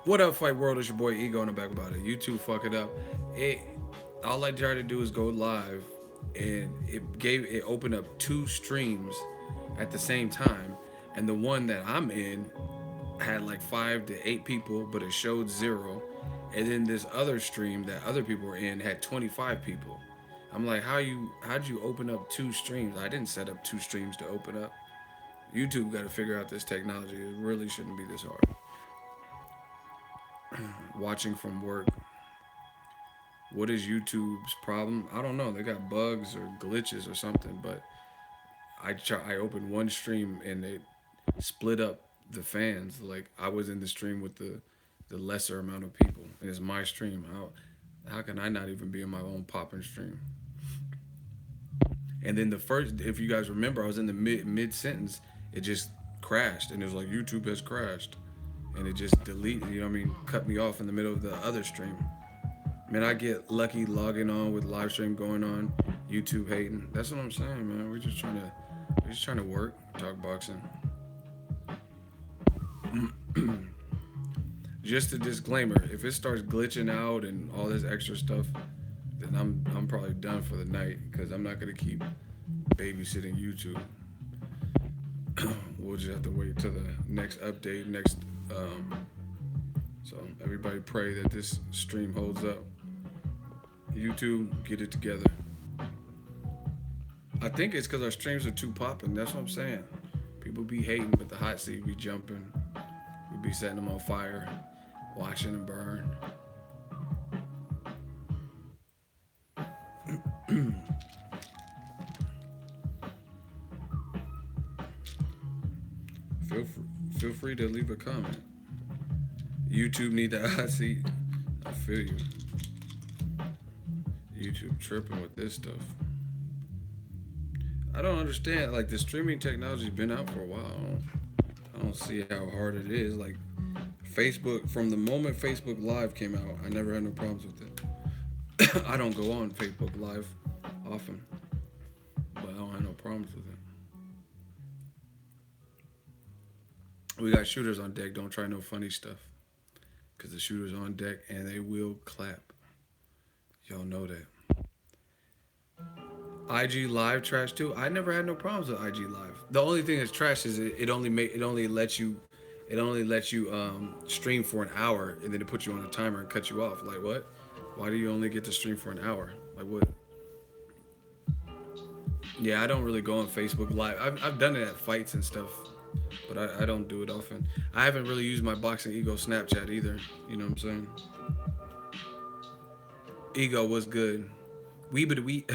What up, Fight World? It's your boy Ego in the back about it. YouTube fuck it up. It all I tried to do is go live, and it opened up two streams at the same time, and the one that I'm in had like 5 to 8 people, but it showed zero, and then this other stream that other people were in had 25 people. I'm like, how'd you open up two streams? I didn't set up two streams to open up. YouTube got to figure out this technology. It really shouldn't be this hard. Watching from work. What is YouTube's problem? I don't know. They got bugs or glitches or something. But I opened one stream and it split up the fans. Like I was in the stream with the lesser amount of people. And it's my stream. How can I not even be in my own popping stream? And then the first, if you guys remember, I was in the mid sentence. It just crashed, and it was like YouTube has crashed, and it just deleted. You know what I mean? Cut me off in the middle of the other stream. Man, I get lucky logging on with live stream going on, YouTube hating. That's what I'm saying, man. We're just trying to work, talk boxing. Just a disclaimer: if it starts glitching out and all this extra stuff, then I'm probably done for the night because I'm not gonna keep babysitting YouTube. We'll just have to wait till the next update. Um, so everybody pray that this stream holds up. YouTube, get it together. I think it's because our streams are too popping. That's what I'm saying. People be hating, but the hot seat be jumping. We be setting them on fire, watching them burn. Feel free, feel free to leave a comment. YouTube need the hot seat. I feel you. YouTube tripping with this stuff. I don't understand. Like the streaming technology's been out for a while. I don't see how hard it is. Like Facebook, from the moment Facebook Live came out, I never had no problems with it. I don't go on Facebook Live often, but I don't have no problems with it. We got shooters on deck. Don't try no funny stuff, cause the shooters on deck and they will clap. Y'all know that. IG Live trash too. I never had no problems with IG Live. The only thing that's trash is it only lets you stream for an hour and then it puts you on a timer and cut you off. Like what? Why do you only get to stream for an hour? Like what? Yeah, I don't really go on Facebook Live. I've done it at fights and stuff, but I don't do it often. I haven't really used my boxing ego Snapchat either. You know what I'm saying? Ego was good. Weeba the wheat.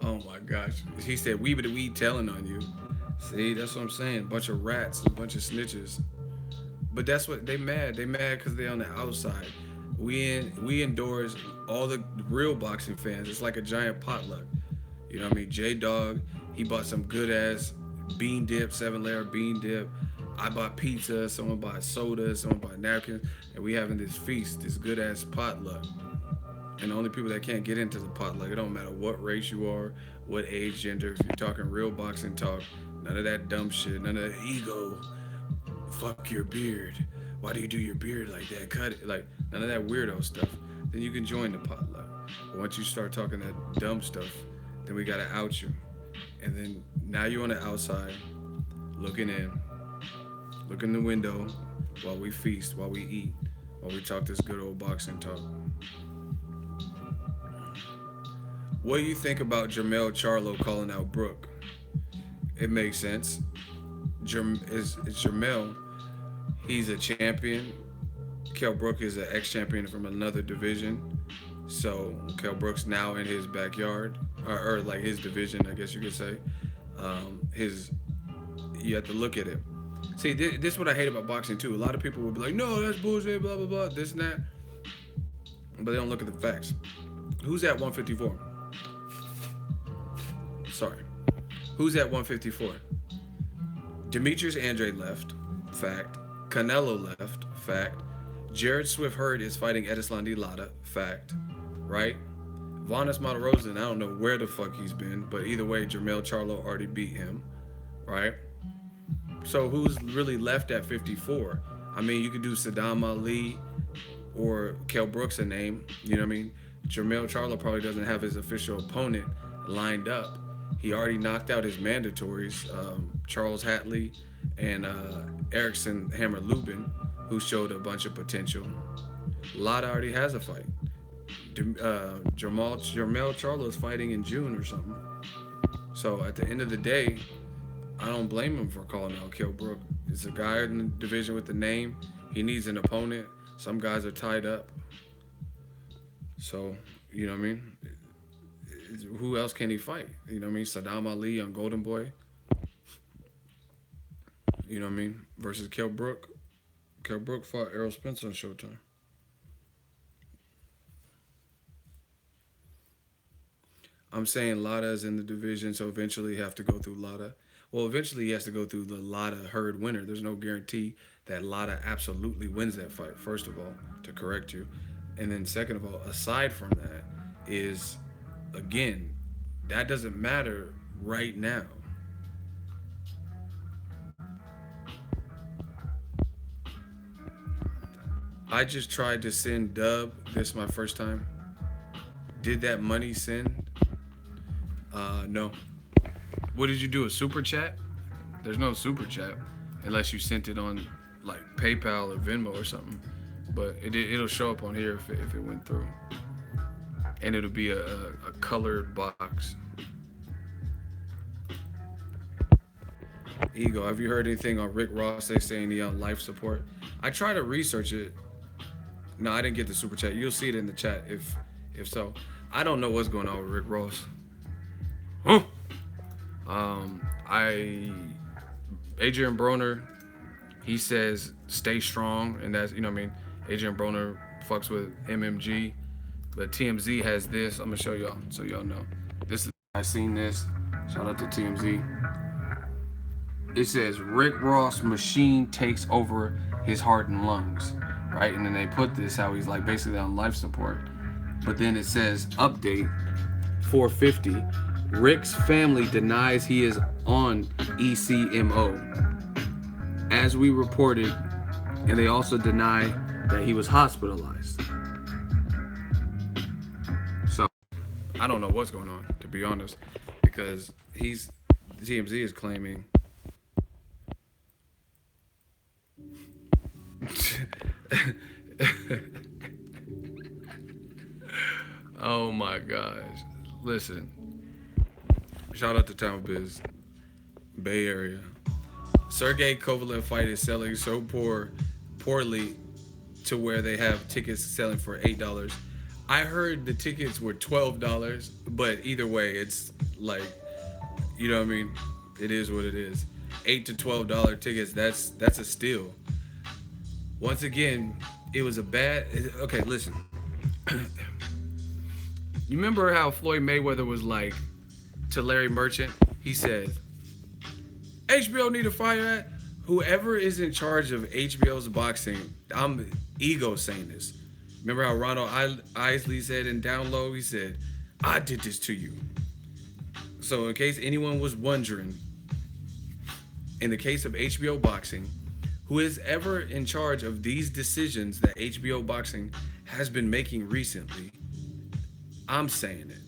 Oh my gosh. He said Weeba the weed telling on you. See, that's what I'm saying. Bunch of rats, a bunch of snitches. But that's what they mad. They mad because they on the outside. We indoors. All the real boxing fans. It's like a giant potluck. You know what I mean? J Dog, he bought some good ass bean dip, 7 layer bean dip. I bought pizza. Someone bought soda. Someone bought napkins, and we having this feast, this good ass potluck. And the only people that can't get into the potluck, it don't matter what race you are, what age, gender. If you're talking real boxing talk, none of that dumb shit, none of that ego. Fuck your beard. Why do you do your beard like that? Cut it. Like none of that weirdo stuff. Then you can join the potluck. But once you start talking that dumb stuff, then we gotta out you. And then now you're on the outside, looking in, look in the window while we feast, while we eat, while we talk this good old boxing talk. What do you think about Jermell Charlo calling out Brook? It makes sense. It's Jermell. He's a champion. Kell Brook is an ex-champion from another division. So Kell Brook's now in his backyard, or like his division, I guess you could say. His, you have to look at it. See, this is what I hate about boxing too. A lot of people will be like, "No, that's bullshit," blah blah blah, this and that, but they don't look at the facts. Who's at 154? Sorry, who's at 154? Demetrius Andre left, fact. Canelo left, fact. Jared Swift Hurd is fighting Edislandi Lada, fact. Right? Vanes Matarosen, I don't know where the fuck he's been, but either way, Jermell Charlo already beat him, right? So who's really left at 54? I mean, you could do Saddam Ali or Kell Brooks a name. You know what I mean? Jermell Charlo probably doesn't have his official opponent lined up. He already knocked out his mandatories, Charles Hatley and Erickson Hammer Lubin, who showed a bunch of potential. Lada already has a fight. Jermell Charlo is fighting in June or something. So at the end of the day, I don't blame him for calling out Kell Brook. It's a guy in the division with the name. He needs an opponent. Some guys are tied up. So, you know what I mean? Who else can he fight? You know what I mean? Saddam Ali on Golden Boy. You know what I mean? Versus Kell Brook. Kell Brook fought Errol Spence on Showtime. I'm saying Lada is in the division, so eventually you have to go through Lada. Well, eventually he has to go through the Lada Hurd winner. There's no guarantee that Lada absolutely wins that fight, first of all, to correct you. And then, second of all, aside from that, is again, that doesn't matter right now. I just tried to send Dub. This is my first time. Did that money send? No. What did you do? A super chat? There's no super chat unless you sent it on like PayPal or Venmo or something. But it'll show up on here if it went through, and it'll be a colored box. Ego, have you heard anything on Rick Ross? They saying he on life support. I try to research it. No, I didn't get the super chat. You'll see it in the chat if so. I don't know what's going on with Rick Ross. Huh? I Adrian Broner, he says stay strong, and that's what I mean. Adrian Broner fucks with MMG, but TMZ has this. I'm gonna show y'all so y'all know. This is I seen this. Shout out to TMZ. It says Rick Ross machine takes over his heart and lungs, right? And then they put this how he's like basically on life support. But then it says update 450. Rick's family denies he is on ECMO. As we reported, and they also deny that he was hospitalized. So I don't know what's going on, to be honest, because TMZ is claiming oh my gosh. Listen. Shout out to Town Biz, Bay Area. Sergey Kovalev fight is selling so poorly to where they have tickets selling for $8. I heard the tickets were $12, but either way, it's like, you know what I mean? It is what it is. $8 to $12 tickets. That's a steal. Once again, it was a bad. Okay, listen. You remember how Floyd Mayweather was like to Larry Merchant? He said, HBO need to fire that. Whoever is in charge of HBO's boxing, I'm ego saying this. Remember how Ronald Isley said in Down Low, he said, I did this to you. So in case anyone was wondering, in the case of HBO boxing, who is ever in charge of these decisions that HBO boxing has been making recently, I'm saying it.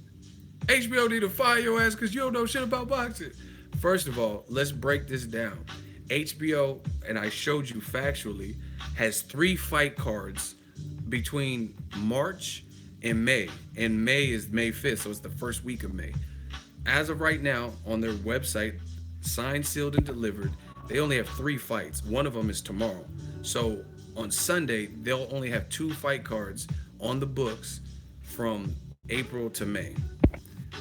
HBO need to fire your ass because you don't know shit about boxing. First of all, let's break this down. HBO, and I showed you factually, has 3 fight cards between March and May. And May is May 5th, so it's the first week of May. As of right now, on their website, signed, sealed, and delivered, they only have 3 fights. One of them is tomorrow. So on Sunday, they'll only have 2 fight cards on the books from April to May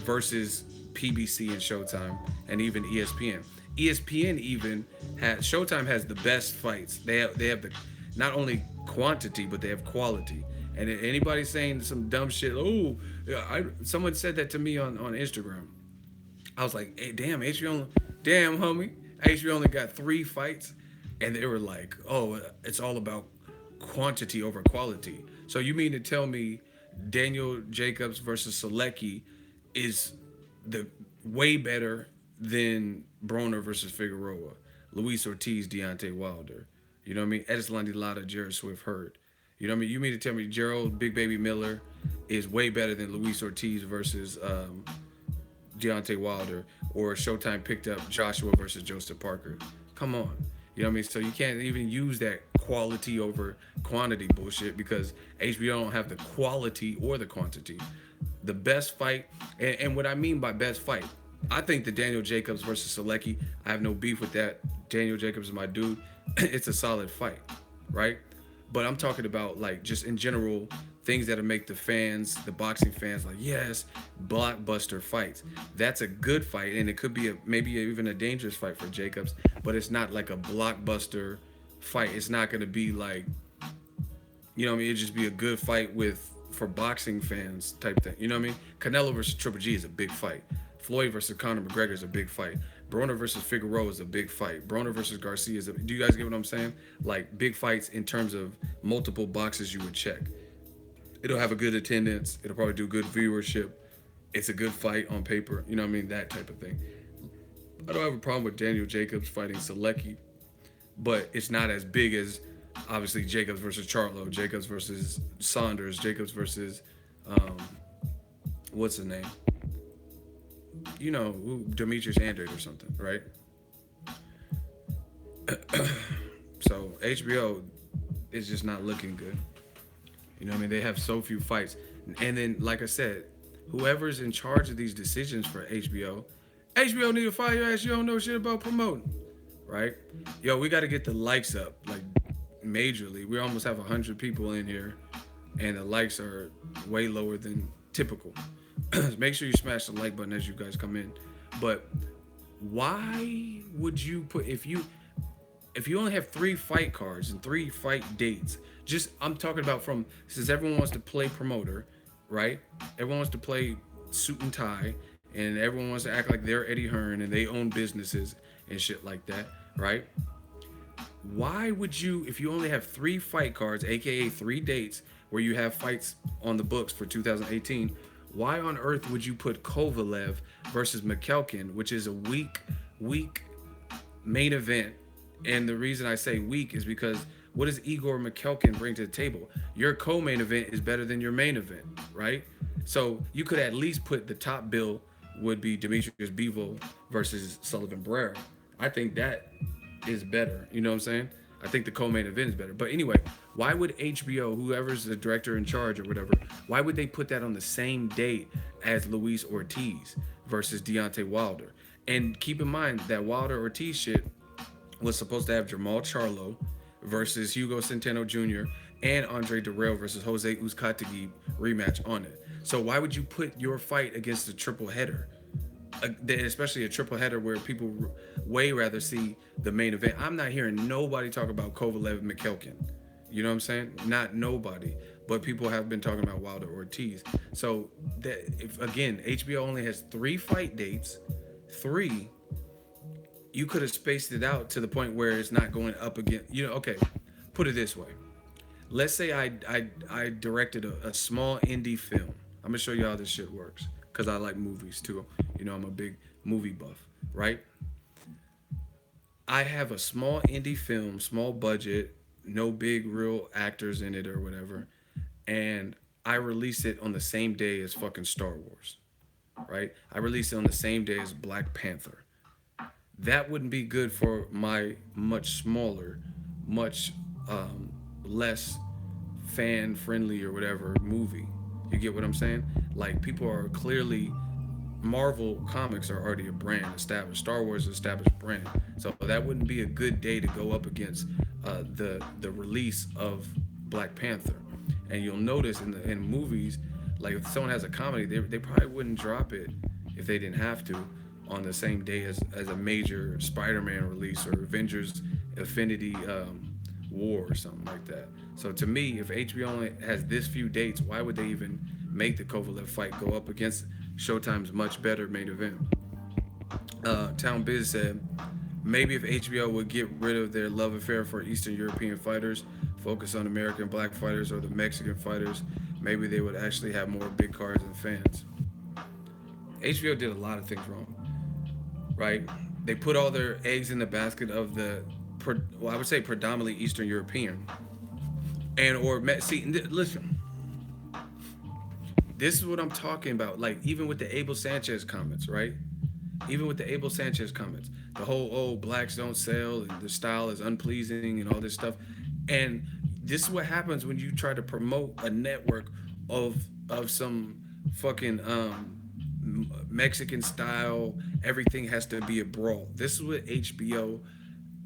versus PBC and Showtime and even ESPN. ESPN even has Showtime has the best fights. They have the not only quantity but they have quality. And anybody saying some dumb shit, someone said that to me on Instagram. I was like, hey, damn, HBO, damn homie, HBO only got 3 fights, and they were like, oh, it's all about quantity over quality. So you mean to tell me Daniel Jacobs versus Selecki is the way better than Broner versus Figueroa, Luis Ortiz, Deontay Wilder, You know what I mean? Edislandi Lara, Jared Swift Hurd. You know what I mean? You mean to tell me Gerald Big Baby Miller is way better than Luis Ortiz versus Deontay Wilder, or Showtime picked up Joshua versus Joseph Parker? Come on. You know what I mean? So you can't even use that quality over quantity bullshit because HBO don't have the quality or the quantity. The best fight, and what I mean by best fight, I think the Daniel Jacobs versus Selecki, I have no beef with that. Daniel Jacobs is my dude. It's a solid fight, right? But I'm talking about like just in general things that'll make the fans, the boxing fans, like yes, blockbuster fights. That's a good fight, and it could be maybe even a dangerous fight for Jacobs, but it's not like a blockbuster fight. It's not gonna be like, you know what I mean? It'd just be a good fight with for boxing fans type thing. You know what I mean? Canelo versus Triple G is a big fight. Floyd versus Conor McGregor is a big fight. Broner versus Figueroa is a big fight. Broner versus Garcia is a. Do you guys get what I'm saying? Like big fights in terms of multiple boxes you would check. It'll have a good attendance. It'll probably do good viewership. It's a good fight on paper. You know what I mean? That type of thing. I don't have a problem with Daniel Jacobs fighting Selecki, but it's not as big as obviously Jacobs versus Charlo, Jacobs versus Saunders, Jacobs versus um, what's his name? You know, Demetrius Andrade or something, right? So HBO is just not looking good. You know what I mean? They have so few fights. And then, like I said, whoever's in charge of these decisions for HBO need to fire your ass. You don't know shit about promoting, right? Yo, we got to get the likes up, like majorly. We almost have 100 people in here, and the likes are way lower than typical. Make sure you smash the like button as you guys come in. But why would you put if you only have 3 fight cards and 3 fight dates? Just I'm talking about from since everyone wants to play promoter, right? Everyone wants to play suit and tie, and everyone wants to act like they're Eddie Hearn and they own businesses and shit like that, right? Why would you, if you only have 3 fight cards, aka 3 dates where you have fights on the books for 2018? Why on earth would you put Kovalev versus McKelkin, which is a weak main event? And the reason I say weak is because what does Igor McKelkin bring to the table? Your co-main event is better than your main event, right? So you could at least put the top bill would be Demetrius Bivol versus Sullivan Barrera. I think that is better. You know what I'm saying? I think the co-main event is better. But anyway, why would HBO, whoever's the director in charge or whatever, why would they put that on the same date as Luis Ortiz versus Deontay Wilder? And keep in mind that Wilder Ortiz shit was supposed to have Jermell Charlo versus Hugo Centeno Jr. and Andre Dirrell versus Jose Uzcategui rematch on it. So why would you put your fight against a triple header? Especially a triple header where people way rather see the main event. I'm not hearing nobody talk about Kovalev and McKelkin. You know what I'm saying? Not nobody. But people have been talking about Wilder Ortiz. So that if again, HBO only has 3 fight dates, 3. You could have spaced it out to the point where it's not going up again. You know, okay. Put it this way. Let's say I directed a small indie film. I'm gonna show you how this shit works. Because I like movies too. You know, I'm a big movie buff, right? I have a small indie film, small budget, no big real actors in it or whatever, and I release it on the same day as fucking Star Wars, right? I release it on the same day as Black Panther. That wouldn't be good for my much smaller, much less fan friendly or whatever movie. You get what I'm saying? Like people are clearly Marvel comics are already a brand established. Star Wars is an established brand, so that wouldn't be a good day to go up against the release of Black Panther. And you'll notice in movies, like if someone has a comedy, they probably wouldn't drop it if they didn't have to on the same day as a major Spider-Man release or Avengers Infinity War or something like that. So to me, if HBO only has this few dates, why would they even make the Kovalev fight go up against Showtime's much better main event? Town Biz said, maybe if HBO would get rid of their love affair for Eastern European fighters, focus on American black fighters or the Mexican fighters, maybe they would actually have more big cards and fans. HBO did a lot of things wrong, right? They put all their eggs in the basket of the well, I would say predominantly Eastern European, and or see, listen, this is what I'm talking about. Like even with the Abel Sanchez comments, right? Even with the Abel Sanchez comments, the whole blacks don't sell and the style is unpleasing and all this stuff, and this is what happens when you try to promote a network of some fucking Mexican style. Everything has to be a brawl. This is what HBO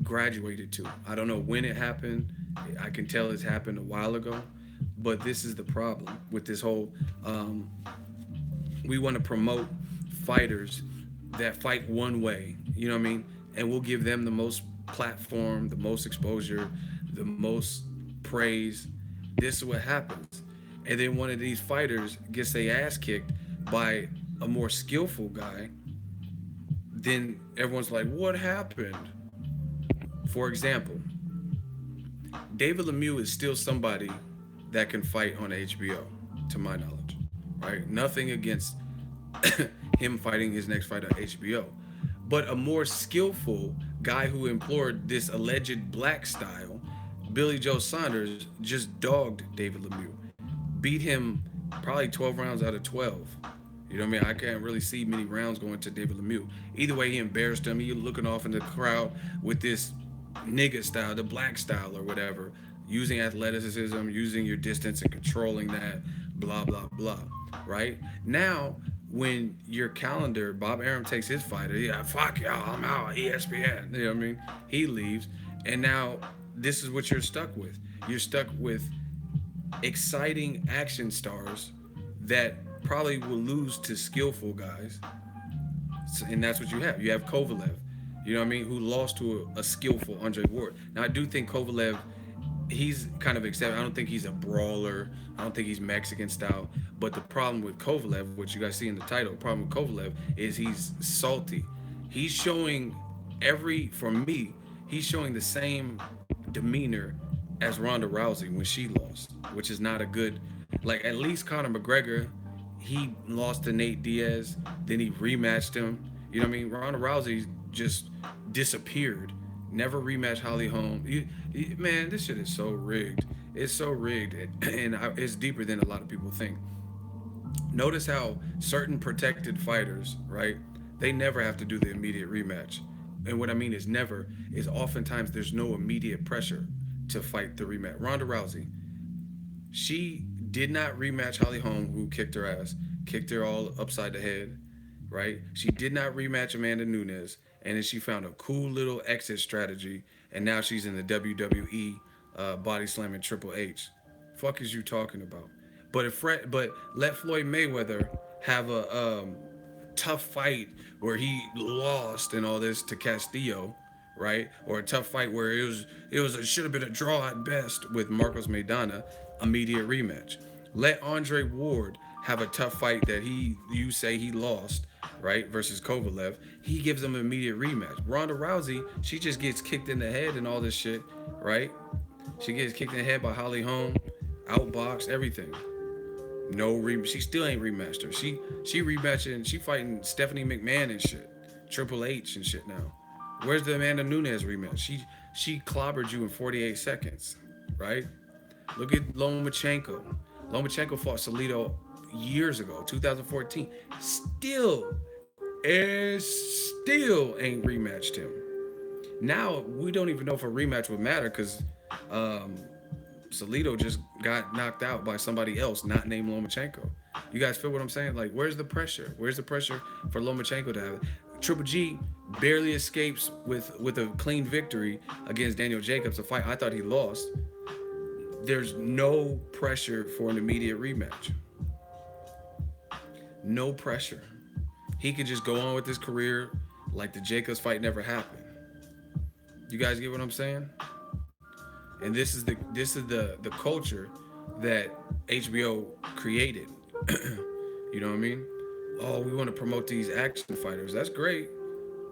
graduated to. I don't know when it happened. I can tell it's happened a while ago, but this is the problem with this whole. We want to promote fighters that fight one way. You know what I mean? And we'll give them the most platform, the most exposure, the most praise. This is what happens. And then one of these fighters gets their ass kicked by a more skillful guy. Then everyone's like, "What happened?" For example, David Lemieux is still somebody that can fight on HBO, to my knowledge. Right? Nothing against him fighting his next fight on HBO. But a more skillful guy who employed this alleged black style, Billy Joe Saunders, just dogged David Lemieux. Beat him probably 12 rounds out of 12. You know what I mean? I can't really see many rounds going to David Lemieux. Either way, he embarrassed him. He looking off in the crowd with this nigga style, the black style or whatever, using athleticism, using your distance and controlling that, blah, blah, blah. Right? Now, when your calendar, Bob Arum takes his fighter, yeah, fuck y'all, I'm out, ESPN. You know what I mean? He leaves. And now this is what you're stuck with. You're stuck with exciting action stars that probably will lose to skillful guys. And that's what you have. You have Kovalev, you know what I mean, who lost to a skillful Andre Ward. Now, I do think Kovalev, he's kind of accepted. I don't think he's a brawler. I don't think he's Mexican style. But the problem with Kovalev, which you guys see in the title, the problem with Kovalev is he's salty. He's showing for me, he's showing the same demeanor as Ronda Rousey when she lost, which is not a good, like at least Conor McGregor, he lost to Nate Diaz, then he rematched him. You know what I mean? Ronda Rousey just disappeared. Never rematched Holly Holm. Man, this shit is so rigged. It's so rigged, and it's deeper than a lot of people think. Notice how certain protected fighters, right? They never have to do the immediate rematch. And what I mean is never, is oftentimes there's no immediate pressure to fight the rematch. Ronda Rousey, she did not rematch Holly Holm, who kicked her ass, kicked her all upside the head, right? She did not rematch Amanda Nunes, and then she found a cool little exit strategy, and now she's in the WWE body slamming Triple H. Fuck is you talking about? But let Floyd Mayweather have a tough fight where he lost and all this to Castillo, right? Or a tough fight where it should have been a draw at best with Marcos Maidana, immediate rematch. Let Andre Ward have a tough fight that you say he lost, right, versus Kovalev. He gives him an immediate rematch. Ronda Rousey, she just gets kicked in the head and all this shit, right? She gets kicked in the head by Holly Holm, outboxed, everything. She still ain't rematched her. She rematching. She fighting Stephanie McMahon and shit, Triple H and shit now. Where's the Amanda Nunes rematch? She clobbered you in 48 seconds, right? Look at Lomachenko. Lomachenko fought Salido years ago, 2014. Still ain't rematched him. Now we don't even know if a rematch would matter because Salido just got knocked out by somebody else, not named Lomachenko. You guys feel what I'm saying? Like, where's the pressure? Where's the pressure for Lomachenko to have it? Triple G barely escapes with a clean victory against Daniel Jacobs, a fight I thought he lost. There's no pressure for an immediate rematch. No pressure. He could just go on with his career like the Jacobs fight never happened. You guys get what I'm saying? And this is the culture that HBO created. You know what I mean? Oh, we want to promote these action fighters. That's great.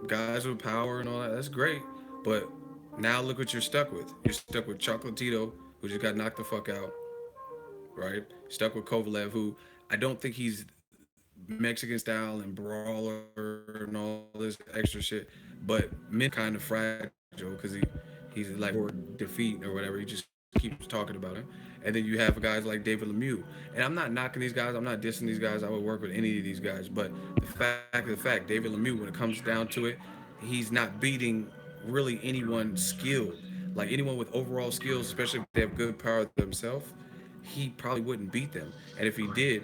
Guys with power and all that. That's great. But now look what you're stuck with. You're stuck with Chocolatito, who just got knocked the fuck out. Right? Stuck with Kovalev, who I don't think he's Mexican style and brawler and all this extra shit. But men kind of fragile because he He's like for defeat or whatever. He just keeps talking about it. And then you have guys like David Lemieux. And I'm not knocking these guys. I'm not dissing these guys. I would work with any of these guys. But the fact of the fact, David Lemieux, when it comes down to it, he's not beating really anyone skilled. Like anyone with overall skills, especially if they have good power themselves, he probably wouldn't beat them. And if he did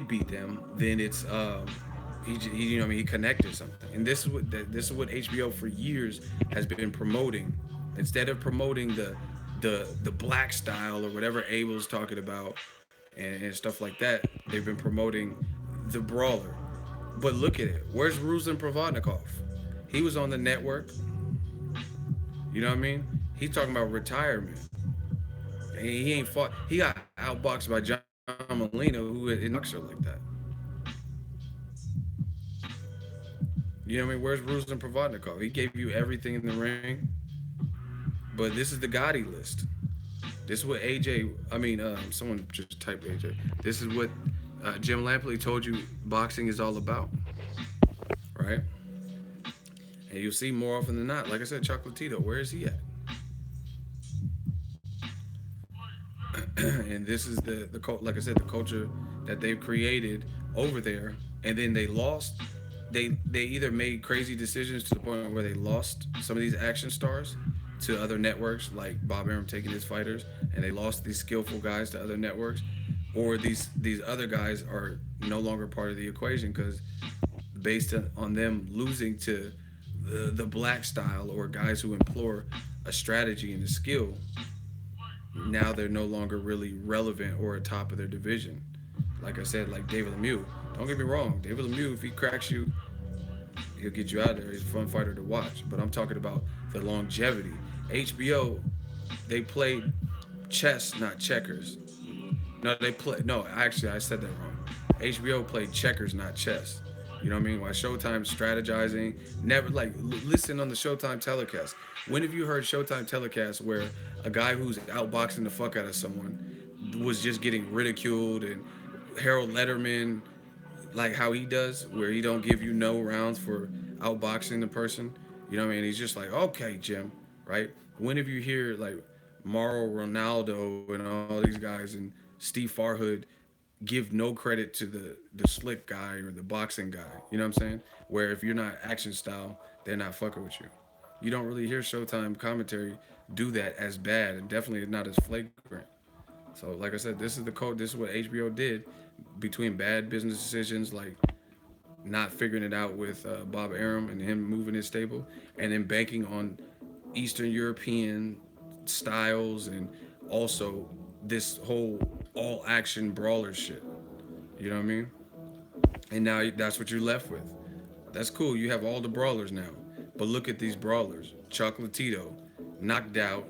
beat them, then it's he you know I mean he connected something. And this is what HBO for years has been promoting. Instead of promoting the black style or whatever Abel's talking about and stuff like that, they've been promoting the brawler. But look at it. Where's Ruslan Provodnikov? He was on the network. You know what I mean? He's talking about retirement. And he ain't fought. He got outboxed by John Molina, who is an boxer like that. You know what I mean? Where's Ruslan Provodnikov? He gave you everything in the ring. But this is the Gotti list. This is what AJ. Someone just typed AJ. This is what Jim Lampley told you boxing is all about, right? And you'll see more often than not. Like I said, Chocolatito. Where is he at? And this is like I said, the culture that they've created over there. And then they lost. They either made crazy decisions to the point where they lost some of these action stars to other networks, like Bob Arum taking his fighters, and they lost these skillful guys to other networks, or these other guys are no longer part of the equation because based on them losing to the black style or guys who implore a strategy and a skill, now they're no longer really relevant or at top of their division. Like I said, like David Lemieux. Don't get me wrong, David Lemieux, if he cracks you, he'll get you out there. He's a fun fighter to watch. But I'm talking about the longevity. HBO, they played chess, not checkers. No, they play. No, actually, I said that wrong. HBO played checkers, not chess. You know what I mean? While Showtime strategizing, never like listen on the Showtime telecast. When have you heard Showtime telecast where a guy who's outboxing the fuck out of someone was just getting ridiculed and Harold Letterman, like how he does, where he don't give you no rounds for outboxing the person. You know what I mean? He's just like, okay, Jim, right? When have you hear like Mauro Ronaldo and all these guys and Steve Farhood give no credit to the slick guy or the boxing guy? You know what I'm saying? Where if you're not action style, they're not fucking with you. You don't really hear Showtime commentary do that as bad, and definitely not as flagrant. So, like I said, this is the code. This is what HBO did between bad business decisions, like not figuring it out with Bob Arum and him moving his stable, and then banking on Eastern European styles and also this whole all action brawler shit. You know what I mean? And now that's what you're left with. That's cool. You have all the brawlers now. But look at these brawlers. Chocolatito, knocked out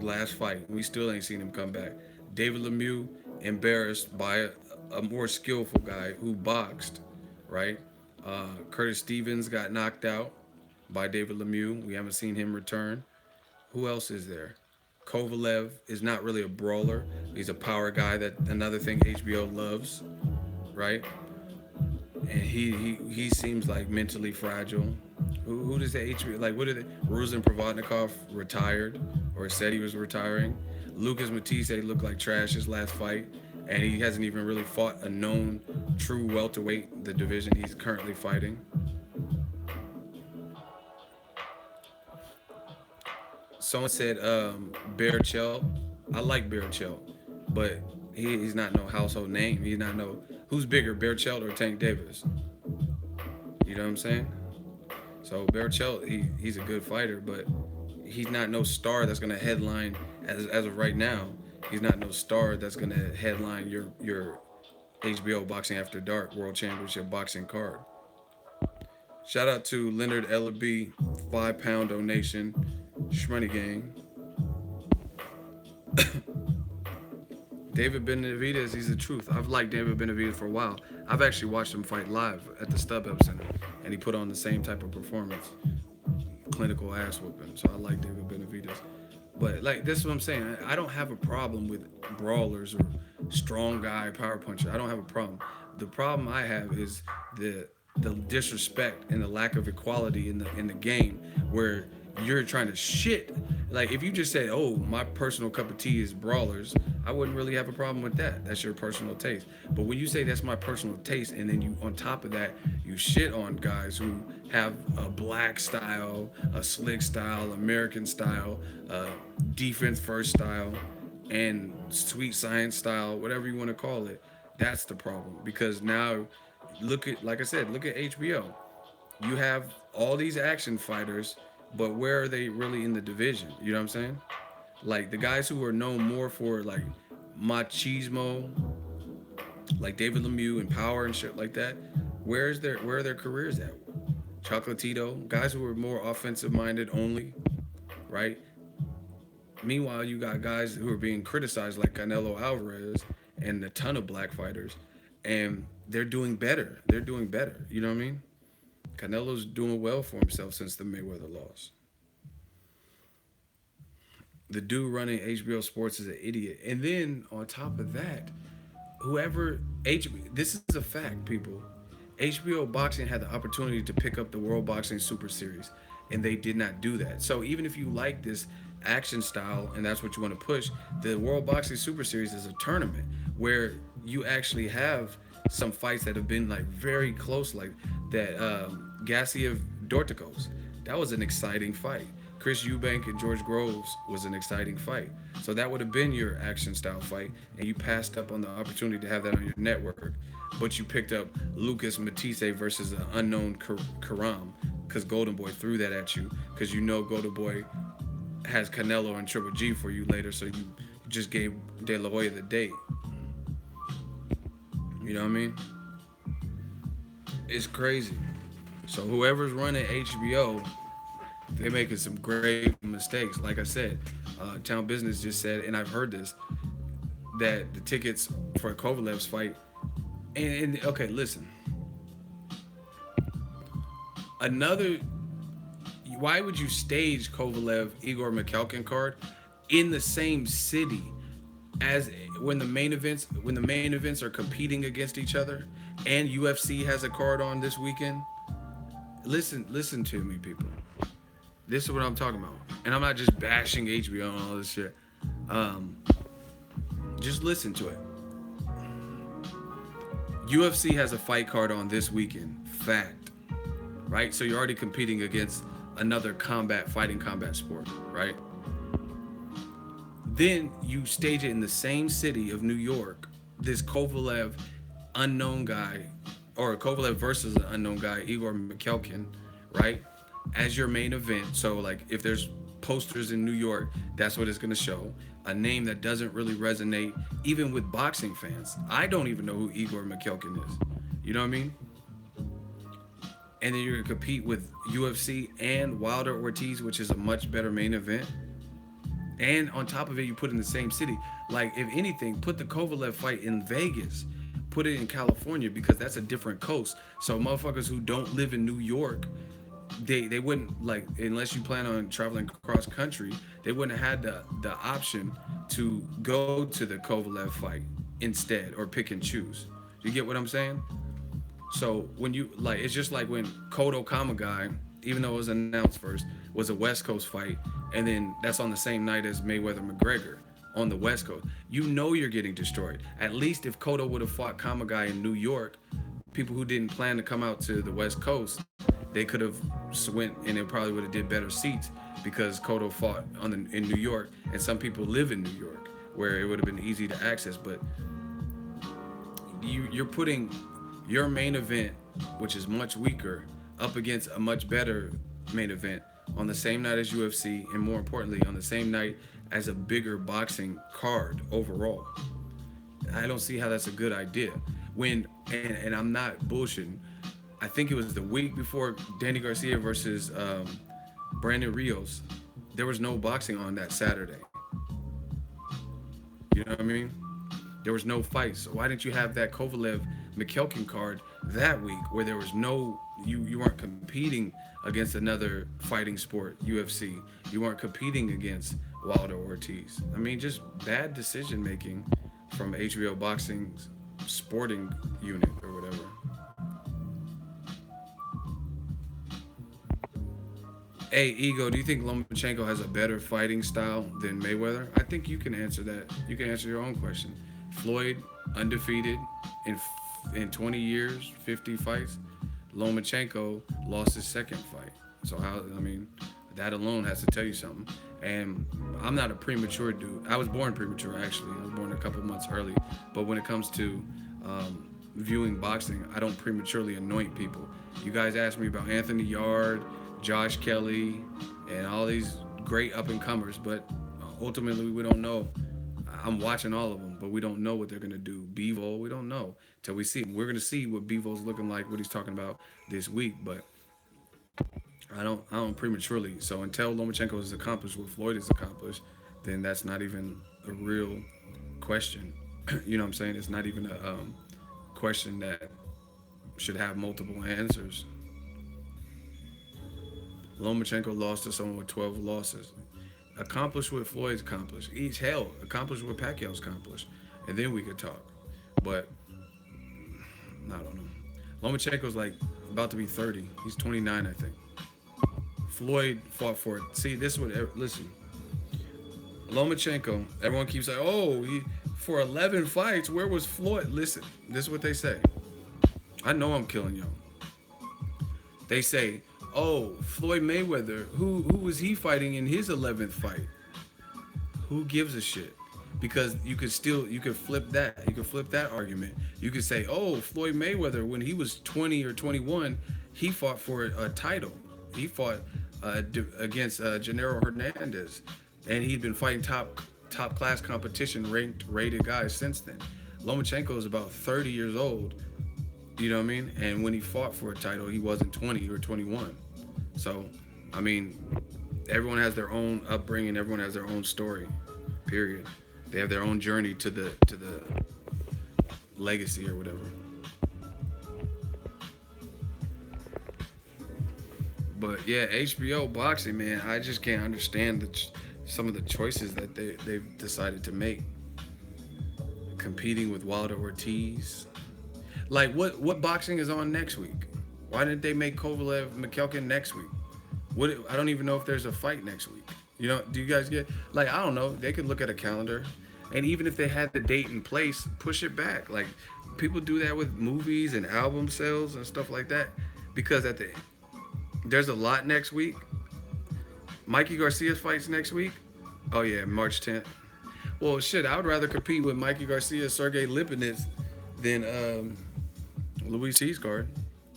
last fight. We still ain't seen him come back. David Lemieux, embarrassed by a more skillful guy who boxed, right? Curtis Stevens got knocked out by David Lemieux. We haven't seen him return. Who else is there? Kovalev is not really a brawler. He's a power guy. That another thing HBO loves, right? And he seems like mentally fragile. Who does the HBO like? What did Ruslan Provodnikov retired or said he was retiring? Lucas Matisse said he looked like trash his last fight, and he hasn't even really fought a known true welterweight, the division he's currently fighting. Someone said Barrichello. I like Barrichello, but he's not no household name. He's not no who's bigger, Barrichello or Tank Davis. You know what I'm saying? So Barrichello, he's a good fighter, but he's not no star that's gonna headline as of right now. He's not no star that's gonna headline your HBO Boxing After Dark World Championship boxing card. Shout out to Leonard Ellerby, £5 donation, Shmoney Gang. David Benavidez, he's the truth. I've liked David Benavidez for a while. I've actually watched him fight live at the StubHub Center, and he put on the same type of performance, clinical ass whooping. So I like David Benavidez. But like this is what I'm saying. I don't have a problem with brawlers or strong guy power puncher. I don't have a problem. The problem I have is the disrespect and the lack of equality in the game, where you're trying to shit. Like if you just said, "Oh, my personal cup of tea is brawlers," I wouldn't really have a problem with that. That's your personal taste. But when you say that's my personal taste, and then you on top of that you shit on guys who have a black style, a slick style, American style, defense first style, and sweet science style, whatever you want to call it, that's the problem. Because now, look at, like I said, look at HBO. You have all these action fighters, but where are they really in the division? You know what I'm saying? Like the guys who are known more for like machismo, like David Lemieux and Power and shit like that. Where are their careers at? Chocolatito, guys who are more offensive minded only, right? Meanwhile, you got guys who are being criticized like Canelo Alvarez and a ton of black fighters, and they're doing better. They're doing better. You know what I mean? Canelo's doing well for himself since the Mayweather loss. The dude running HBO Sports is an idiot. And then on top of that, whoever this is a fact, people. HBO Boxing had the opportunity to pick up the World Boxing Super Series, and they did not do that. So even if you like this action style and that's what you want to push, the World Boxing Super Series is a tournament where you actually have some fights that have been like very close, like that Gassiev Dorticos. That was an exciting fight. Chris Eubank and George Groves was an exciting fight. So that would have been your action style fight, and you passed up on the opportunity to have that on your network. But you picked up Lucas Matisse versus an unknown Karam because Golden Boy threw that at you because you know Golden Boy has Canelo and Triple G for you later, so you just gave De La Hoya the date. You know what I mean? It's crazy. So whoever's running HBO, they're making some great mistakes. Like I said, Town Business just said, and I've heard this, that the tickets for Kovalev's fight, and okay, listen, another, why would you stage Kovalev Igor McKelkin card in the same city as when the main events are competing against each other, and UFC has a card on this weekend? Listen to me, people. This is what I'm talking about. And I'm not just bashing HBO and all this shit. Just listen to it. UFC has a fight card on this weekend. Fact. Right? So you're already competing against another fighting combat sport, right? Then you stage it in the same city of New York. This Kovalev unknown guy, or Kovalev versus an unknown guy, Igor McKelkin, right? As your main event. So like if there's posters in New York, that's what it's gonna show. A name that doesn't really resonate even with boxing fans. I don't even know who Igor McKelkin is. You know what I mean? And then you're gonna compete with UFC and Wilder Ortiz, which is a much better main event. And on top of it, you put in the same city. Like if anything, put the Kovalev fight in Vegas. Put it in California because that's a different coast. So motherfuckers who don't live in New York, they wouldn't, like, unless you plan on traveling cross country, they wouldn't have had the option to go to the Kovalev fight instead, or pick and choose. You get what I'm saying? So when you, like, it's just like when Kodo Kamagai, even though it was announced first, was a West Coast fight, and then that's on the same night as Mayweather McGregor on the West Coast. You know you're getting destroyed. At least if Kodo would have fought Kamagai in New York, people who didn't plan to come out to the West Coast, they could have went, and it probably would have did better seats because Kodo fought in New York, and some people live in New York where it would have been easy to access. But you're putting your main event, which is much weaker, up against a much better main event on the same night as UFC, and more importantly, on the same night as a bigger boxing card overall. I don't see how that's a good idea. And I'm not bullshitting, I think it was the week before Danny Garcia versus Brandon Rios, there was no boxing on that Saturday. You know what I mean? There was no fights. So why didn't you have that Kovalev McKelkin card that week where there was no, you weren't competing against another fighting sport, UFC. You weren't competing against Wilder Ortiz. I mean, just bad decision making from HBO Boxing's sporting unit or whatever. Hey, Ego, do you think Lomachenko has a better fighting style than Mayweather? I think you can answer that. You can answer your own question. Floyd, undefeated in 20 years, 50 fights. Lomachenko lost his second fight. So how? I mean, that alone has to tell you something. And I'm not a premature dude. I was born premature, actually. I was born a couple months early. But when it comes to viewing boxing, I don't prematurely anoint people. You guys asked me about Anthony Yard, Josh Kelly, and all these great up and comers, but ultimately we don't know. I'm watching all of them, but we don't know what they're gonna do. Bevo, we don't know till we see. We're gonna see what Bevo's looking like, what he's talking about this week, but I don't prematurely. So until Lomachenko is accomplished what Floyd has accomplished, then that's not even a real question. You know what I'm saying? It's not even a question that should have multiple answers. Lomachenko lost to someone with 12 losses. Accomplished what Floyd's accomplished. Each hell accomplished what Pacquiao's accomplished, and then we could talk. But I don't know. Lomachenko's like about to be 30. He's 29, I think. Floyd fought for it. See, this is what. Listen, Lomachenko. Everyone keeps saying, "Oh, he for 11 fights. Where was Floyd?" Listen, this is what they say. I know I'm killing y'all. They say, "Oh, Floyd Mayweather. Who was he fighting in his 11th fight?" Who gives a shit? Because you could flip that. You could flip that argument. You could say, "Oh, Floyd Mayweather when he was 20 or 21, he fought for a title. He fought against Gennaro Hernandez, and he'd been fighting top class competition, rated guys since then." Lomachenko is about 30 years old. You know what I mean? And when he fought for a title, he wasn't 20 or 21. So, I mean, everyone has their own upbringing. Everyone has their own story. Period. They have their own journey to the legacy or whatever. But yeah, HBO boxing, man, I just can't understand some of the choices that they've decided to make. Competing with Wilder Ortiz. Like what boxing is on next week? Why didn't they make Kovalev McKelkin next week? I don't even know if there's a fight next week. You know, do you guys get like I don't know? They could look at a calendar, and even if they had the date in place, push it back. Like people do that with movies and album sales and stuff like that, because there's a lot next week. Mikey Garcia's fights next week. Oh yeah, March 10th. Well, shit, I would rather compete with Mikey Garcia, Sergey Lipinets than Luis Seascard,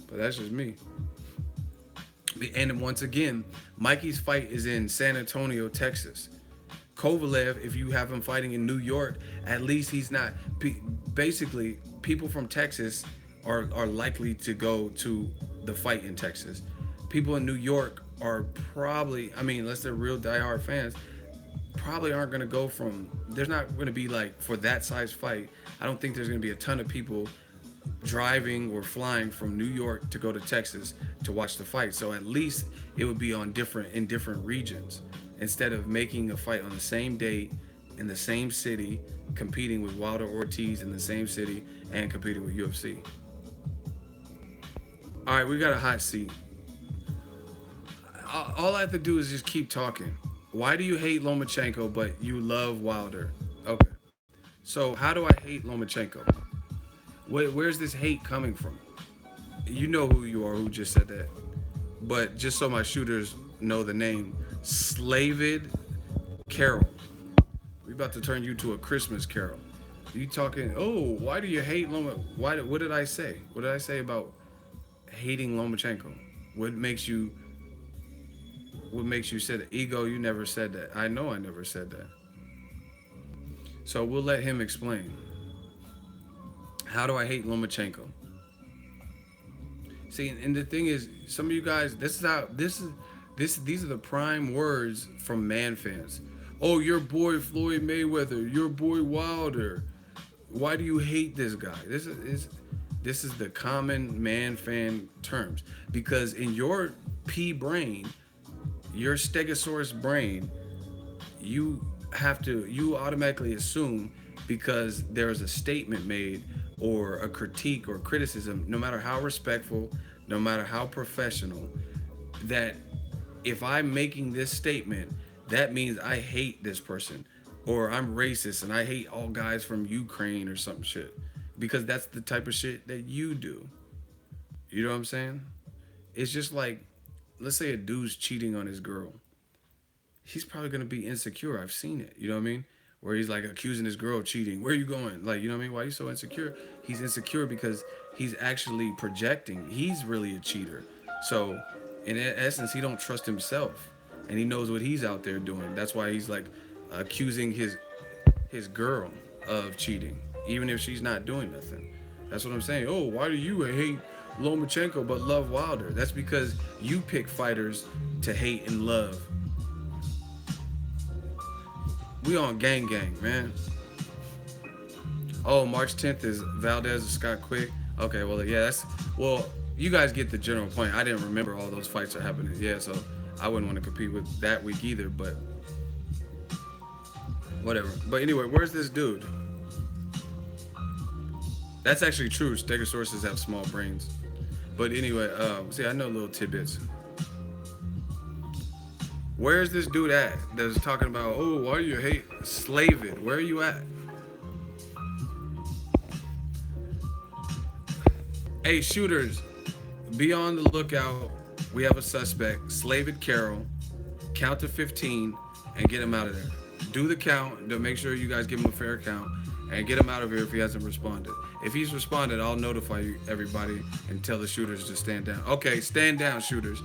but that's just me. And once again, Mikey's fight is in San Antonio, Texas. Kovalev, if you have him fighting in New York, at least he's not. Basically, people from Texas are likely to go to the fight in Texas. People in New York are probably, I mean, unless they're real diehard fans, probably aren't going to go from. There's not going to be like for that size fight. I don't think there's going to be a ton of people driving or flying from New York to go to Texas to watch the fight. So at least it would be on different regions instead of making a fight on the same date in the same city, competing with Wilder Ortiz in the same city and competing with UFC. All right, we got a hot seat. All I have to do is just keep talking. Why do you hate Lomachenko but you love Wilder? Okay. So how do I hate Lomachenko? Where's this hate coming from? You know who you are who just said that. But just so my shooters know the name, Slavid Carol. We about to turn you to a Christmas carol. You talking, oh, why do you hate Loma? What did I say? What did I say about hating Lomachenko? What makes you say that? Ego, you never said that. I know I never said that. So we'll let him explain. How do I hate Lomachenko? See, and the thing is, some of you guys, these are the prime words from man fans. Oh, your boy Floyd Mayweather, your boy Wilder. Why do you hate this guy? This is the common man fan terms, because in your pea brain, your stegosaurus brain, you automatically assume, because there's a statement made or a critique or criticism, no matter how respectful, no matter how professional, that if I'm making this statement, that means I hate this person, or I'm racist and I hate all guys from Ukraine or some shit, because that's the type of shit that you do. You know what I'm saying? It's just like, let's say a dude's cheating on his girl. He's probably gonna be insecure. I've seen it. You know what I mean? Where he's like accusing his girl of cheating. Where are you going? Like, you know what I mean? Why are you so insecure? He's insecure because he's actually projecting. He's really a cheater. So, in essence, he don't trust himself, and he knows what he's out there doing. That's why he's like accusing his girl of cheating, even if she's not doing nothing. That's what I'm saying. Oh, why do you hate Lomachenko but love Wilder? That's because you pick fighters to hate and love. We on gang gang, man. Oh, March 10th is Valdez and Scott Quick. Okay, well, yeah, that's, well, you guys get the general point. I didn't remember all those fights are happening. Yeah, so I wouldn't want to compete with that week either, but whatever. But anyway, where's this dude? That's actually true. Stegosauruses have small brains. But anyway, see, I know little tidbits. Where's this dude at that's talking about, oh, why do you hate slave it? Where are you at? Hey, shooters, be on the lookout. We have a suspect, Slaved Carroll. Count to 15 and get him out of there. Do the count to make sure you guys give him a fair count and get him out of here if he hasn't responded. If he's responded, I'll notify you, everybody, and tell the shooters to stand down. Okay, stand down, shooters.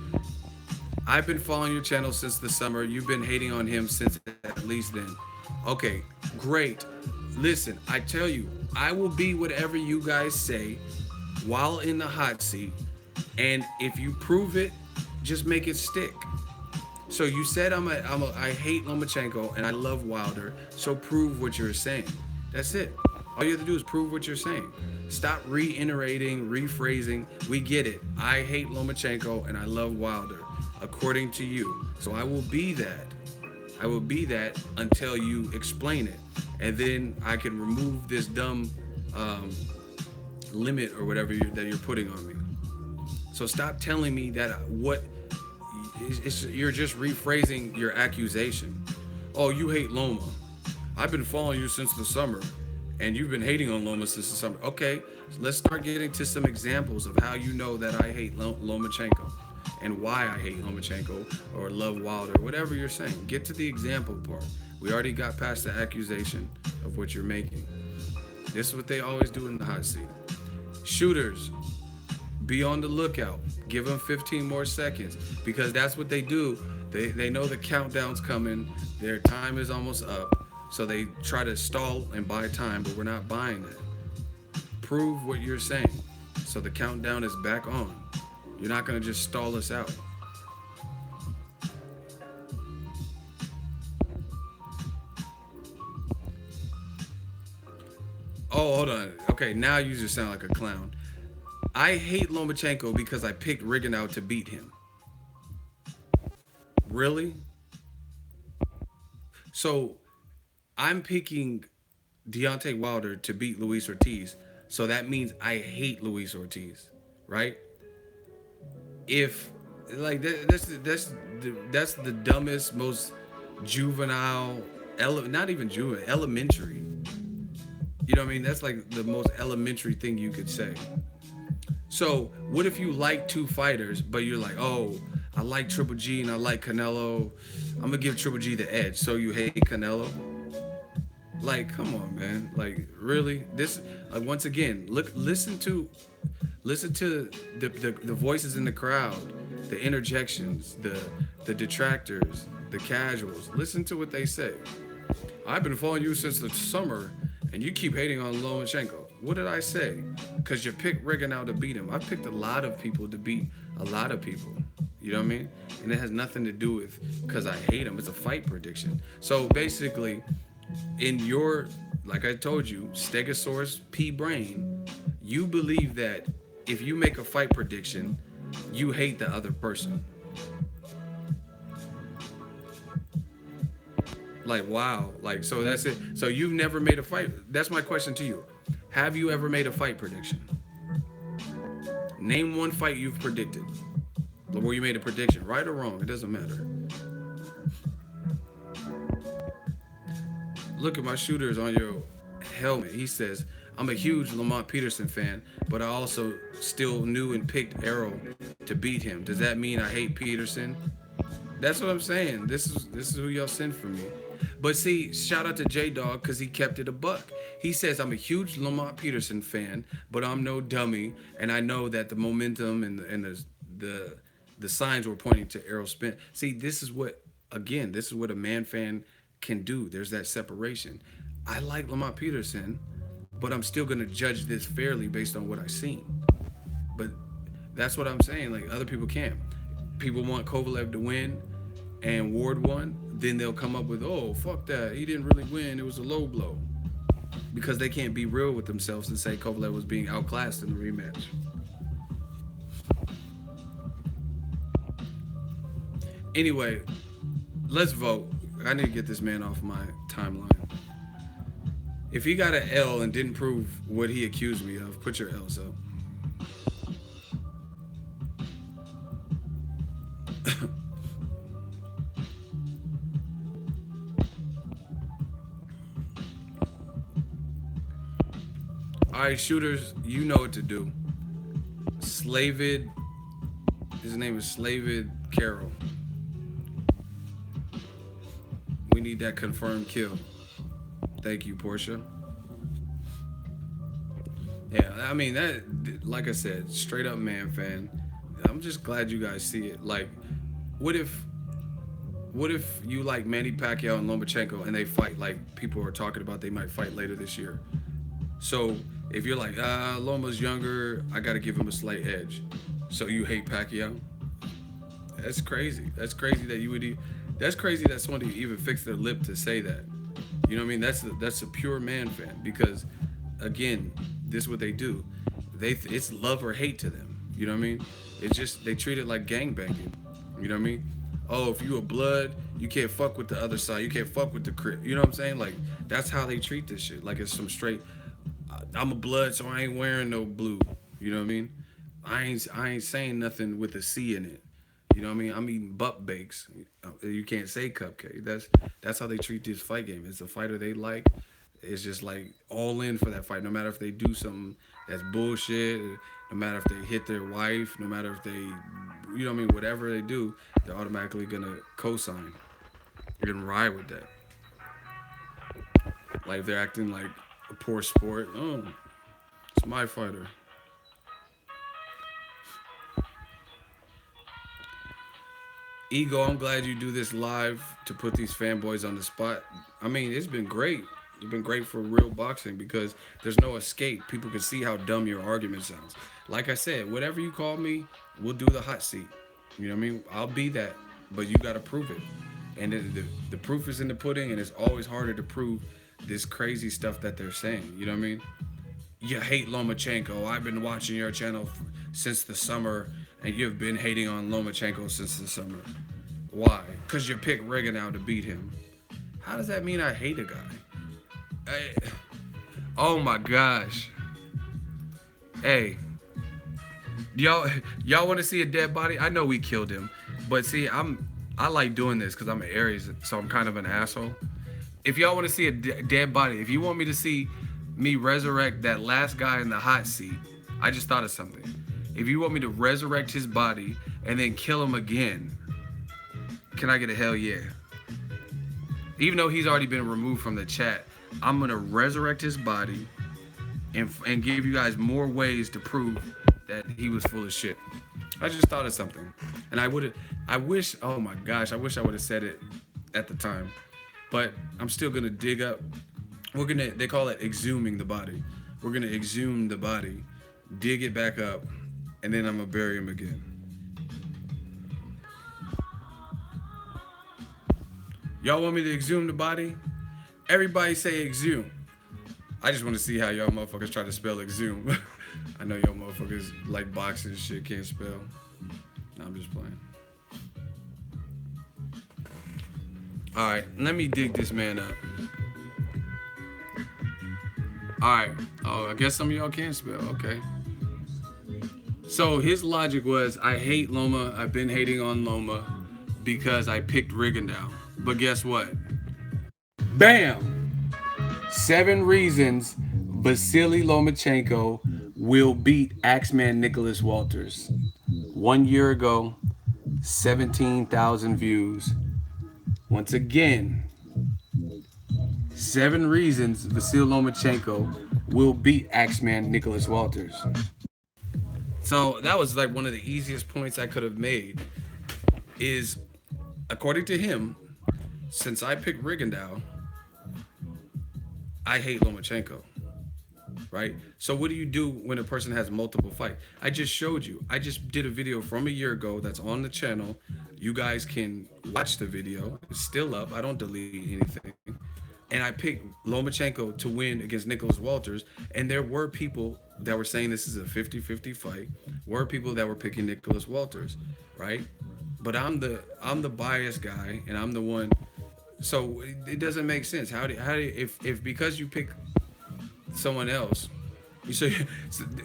I've been following your channel since the summer. You've been hating on him since at least then. Okay, great. Listen, I tell you, I will be whatever you guys say while in the hot seat. And if you prove it, just make it stick. So you said I hate Lomachenko and I love Wilder. So prove what you're saying. That's it. All you have to do is prove what you're saying. Stop reiterating, rephrasing. We get it. I hate Lomachenko and I love Wilder, according to you. So I will be that. I will be that until you explain it. And then I can remove this dumb limit or whatever that you're putting on me. So stop telling me that you're just rephrasing your accusation. Oh, you hate Loma. I've been following you since the summer, and you've been hating on Loma since the summer. Okay, let's start getting to some examples of how you know that I hate Lomachenko and why I hate Lomachenko or love Wilder, whatever you're saying. Get to the example part. We already got past the accusation of what you're making. This is what they always do in the hot seat. Shooters, be on the lookout. Give them 15 more seconds, because that's what they do. They know the countdown's coming. Their time is almost up. So they try to stall and buy time, but we're not buying that. Prove what you're saying. So the countdown is back on. You're not going to just stall us out. Oh, hold on. Okay, now you just sound like a clown. I hate Lomachenko because I picked Rigondeaux to beat him. Really? So I'm picking Deontay Wilder to beat Luis Ortiz. So that means I hate Luis Ortiz, right? If like that's the dumbest, most juvenile, not even juvenile, elementary. You know what I mean? That's like the most elementary thing you could say. So what if you like two fighters, but you're like, oh, I like Triple G and I like Canelo. I'm gonna give Triple G the edge. So you hate Canelo? Like, come on, man. Like, really? This, once again, listen to the voices in the crowd, the interjections, the detractors, the casuals. Listen to what they say. I've been following you since the summer, and you keep hating on Lomachenko. What did I say? Because you picked Rigondeaux to beat him. I picked a lot of people to beat a lot of people. You know what I mean? And it has nothing to do with because I hate him. It's a fight prediction. So basically, in your, like I told you, Stegosaurus P brain, you believe that if you make a fight prediction, you hate the other person. Like, wow. Like, so that's it. So you've never made a fight. That's my question to you. Have you ever made a fight prediction? Name one fight you've predicted. where you made a prediction, right or wrong, it doesn't matter. Look at my shooters on your helmet. He says, I'm a huge Lamont Peterson fan, but I also still knew and picked Errol to beat him. Does that mean I hate Peterson? That's what I'm saying. This is who y'all send for me. But see, shout out to J Dog because he kept it a buck. He says I'm a huge Lamont Peterson fan, but I'm no dummy, and I know that the momentum and the signs were pointing to Errol Spence. See, this is what a man fan can do. There's that separation. I like Lamont Peterson, but I'm still gonna judge this fairly based on what I've seen. But that's what I'm saying. Like other people can't. People want Kovalev to win, and Ward won. Then they'll come up with, oh fuck that, he didn't really win. It was a low blow, because they can't be real with themselves and say Kovalev was being outclassed in the rematch. Anyway, let's vote. I need to get this man off my timeline. If he got an L and didn't prove what he accused me of, put your L's up. All right, shooters, you know what to do. Slavid, his name is Slavid Carroll. We need that confirmed kill. Thank you, Portia. Yeah, I mean that. Like I said, straight up man fan. I'm just glad you guys see it. Like, what if, what if you like Manny Pacquiao and Lomachenko and they fight like people are talking about they might fight later this year? So if you're like, Loma's younger, I got to give him a slight edge. So you hate Pacquiao? That's crazy. That's crazy that you would. That's crazy that somebody even fixed their lip to say that. You know what I mean? That's a pure man fan because, again, this is what they do. It's love or hate to them. You know what I mean? It's just they treat it like gangbanging. You know what I mean? Oh, if you a blood, you can't fuck with the other side. You can't fuck with the crip. You know what I'm saying? Like that's how they treat this shit. Like it's some straight. I'm a blood, so I ain't wearing no blue. You know what I mean? I ain't saying nothing with a C in it. You know what I mean? I'm eating butt bakes. You can't say cupcake. That's how they treat this fight game. It's a fighter they like. It's just like all in for that fight. No matter if they do something that's bullshit. No matter if they hit their wife. No matter if they, you know what I mean? Whatever they do, they're automatically gonna co-sign. You're gonna ride with that. Like if they're acting like a poor sport. Oh, it's my fighter. Ego, I'm glad you do this live to put these fanboys on the spot. I mean, it's been great. It's been great for real boxing because there's no escape. People can see how dumb your argument sounds. Like I said, whatever you call me, we'll do the hot seat. You know what I mean? I'll be that, but you got to prove it. And the proof is in the pudding, and it's always harder to prove this crazy stuff that they're saying. You know what I mean? You hate Lomachenko. I've been watching your channel since the summer, and you've been hating on Lomachenko since the summer. Why? Because you picked Regan to beat him. How does that mean I hate a guy? Oh my gosh. Hey, y'all want to see a dead body? I know we killed him, but see, I like doing this because I'm an Aries, so I'm kind of an asshole. If y'all want to see a dead body, if you want me to see me resurrect that last guy in the hot seat, I just thought of something. If you want me to resurrect his body and then kill him again, can I get a hell yeah? Even though he's already been removed from the chat, I'm gonna resurrect his body and give you guys more ways to prove that he was full of shit. I just thought of something, and I wish, oh my gosh, I wish I would have said it at the time, but I'm still gonna dig up. They call it exhuming the body. We're gonna exhume the body, dig it back up, and then I'm gonna bury him again. Y'all want me to exhume the body? Everybody say exhume. I just want to see how y'all motherfuckers try to spell exhume. I know y'all motherfuckers like boxing shit can't spell. No, I'm just playing. Alright, let me dig this man up. Alright. Oh, I guess some of y'all can't spell. Okay. So his logic was, I hate Loma. I've been hating on Loma because I picked Rigondeaux. But guess what? Bam! 7 reasons Vasily Lomachenko will beat Axeman Nicholas Walters. 1 year ago, 17,000 views. Once again, 7 reasons Vasily Lomachenko will beat Axeman Nicholas Walters. So that was like one of the easiest points I could have made. Is according to him, since I picked Rigondeaux, I hate Lomachenko. Right? So what do you do when a person has multiple fights? I just showed you. I just did a video from a year ago that's on the channel. You guys can watch the video. It's still up. I don't delete anything. And I picked Lomachenko to win against Nicholas Walters. And there were people that were saying this is a 50-50 fight. Were people that were picking Nicholas Walters, right? But I'm the biased guy, and I'm the one. So it doesn't make sense. How do if because you pick someone else. So,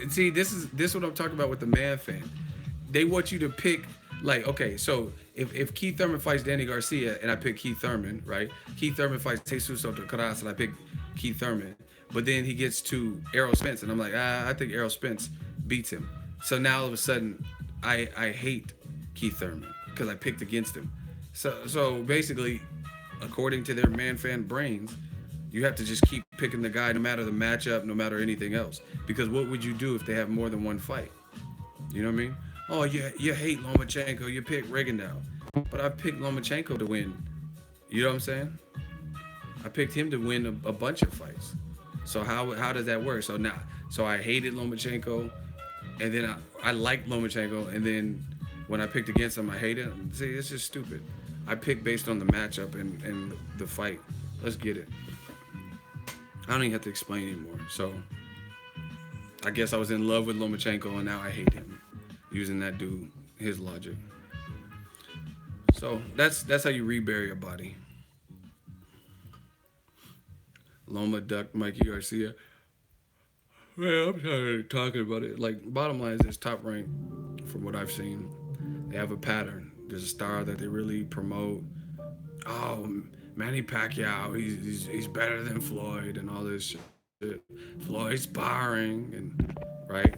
see, this is what I'm talking about with the man fan. They want you to pick, like, okay, so if Keith Thurman fights Danny Garcia and I pick Keith Thurman, right? Keith Thurman fights Jesus Alcaraz and I pick Keith Thurman, but then he gets to Errol Spence and I'm like, I think Errol Spence beats him. So now all of a sudden, I hate Keith Thurman because I picked against him. So basically, according to their man fan brains, you have to just keep picking the guy no matter the matchup, no matter anything else. Because what would you do if they have more than one fight? You know what I mean? Oh, you hate Lomachenko, you pick Rigondeaux. But I picked Lomachenko to win. You know what I'm saying? I picked him to win a bunch of fights. So how does that work? So I hated Lomachenko, and then I liked Lomachenko, and then when I picked against him, I hated him. See, it's just stupid. I picked based on the matchup and the fight. Let's get it. I don't even have to explain anymore. So I guess I was in love with Lomachenko and now I hate him. Using that dude, his logic. So that's how you rebury a body. Loma ducked Mikey Garcia. Man, I'm tired of talking about it. Like, bottom line is it's top rank from what I've seen. They have a pattern. There's a star that they really promote. Oh, Manny Pacquiao, he's better than Floyd and all this shit. Floyd's sparring and right,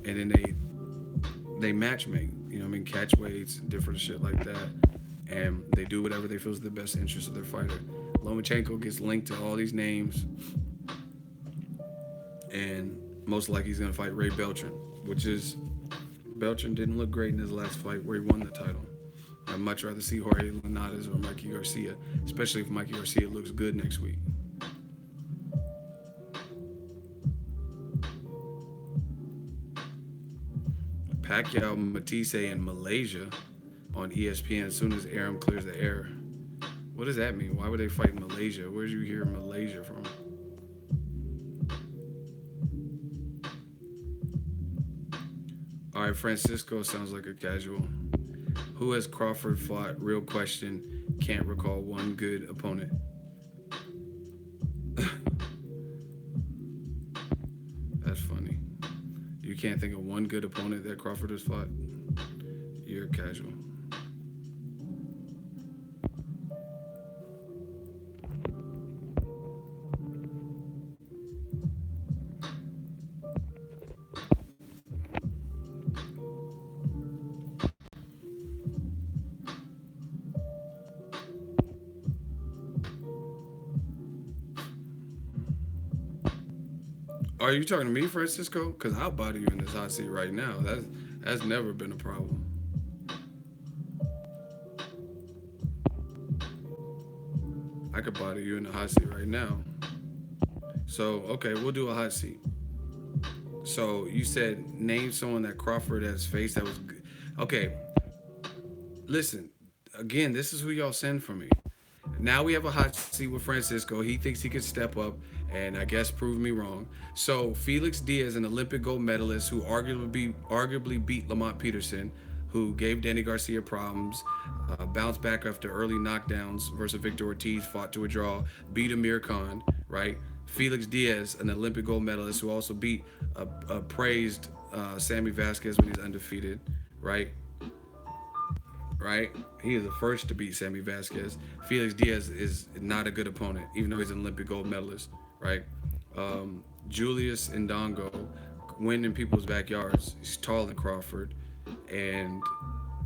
and then they matchmake. You know what I mean? Catch weights and different shit like that, and they do whatever they feel is the best interest of their fighter. Lomachenko gets linked to all these names, and most likely he's gonna fight Ray Beltran, which is Beltran didn't look great in his last fight where he won the title. I'd much rather see Jorge Linares or Mikey Garcia, especially if Mikey Garcia looks good next week. Pacquiao Matisse in Malaysia on ESPN as soon as Aram clears the air. What does that mean? Why would they fight in Malaysia? Where did you hear Malaysia from? All right, Francisco sounds like a casual. Who has Crawford fought? Real question. Can't recall one good opponent. That's funny. You can't think of one good opponent that Crawford has fought? You're casual. Are you talking to me, Francisco? Because I'll body you in this hot seat right now. That's never been a problem. I could body you in the hot seat right now. So, okay, we'll do a hot seat. So, you said name someone that Crawford has faced that was good. Okay, listen. Again, this is who y'all send for me. Now we have a hot seat with Francisco. He thinks he could step up and I guess prove me wrong. So Felix Diaz, an Olympic gold medalist who arguably beat Lamont Peterson, who gave Danny Garcia problems, bounced back after early knockdowns versus Victor Ortiz, fought to a draw, beat Amir Khan, right? Felix Diaz, an Olympic gold medalist who also beat a praised Sammy Vasquez when he's undefeated, right? Right? He is the first to beat Sammy Vasquez. Felix Diaz is not a good opponent, even though he's an Olympic gold medalist, right? Julius Ndongo win in people's backyards. He's taller than Crawford, and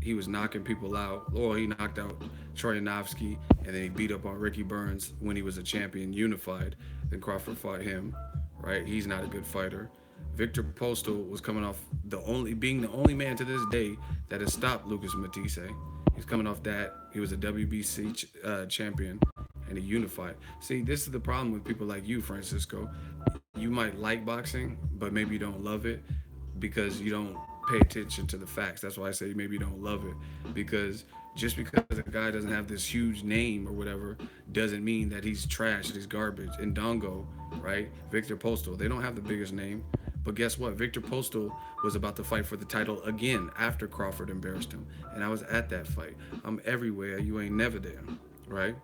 he was knocking people out. Or he knocked out Troyanovsky, and then he beat up on Ricky Burns when he was a champion, unified. Then Crawford fought him, right? He's not a good fighter. Victor Postal was coming off being the only man to this day that has stopped Lucas Matisse. He's coming off that. He was a WBC champion, and he unified. See, this is the problem with people like you, Francisco. You might like boxing, but maybe you don't love it because you don't pay attention to the facts. That's why I say maybe you don't love it, because just because a guy doesn't have this huge name or whatever doesn't mean that he's trash, that he's garbage. And Dongo, right? Victor Postal, they don't have the biggest name. But guess what? Victor Postal was about to fight for the title again after Crawford embarrassed him. And I was at that fight. I'm everywhere. You ain't never there, right?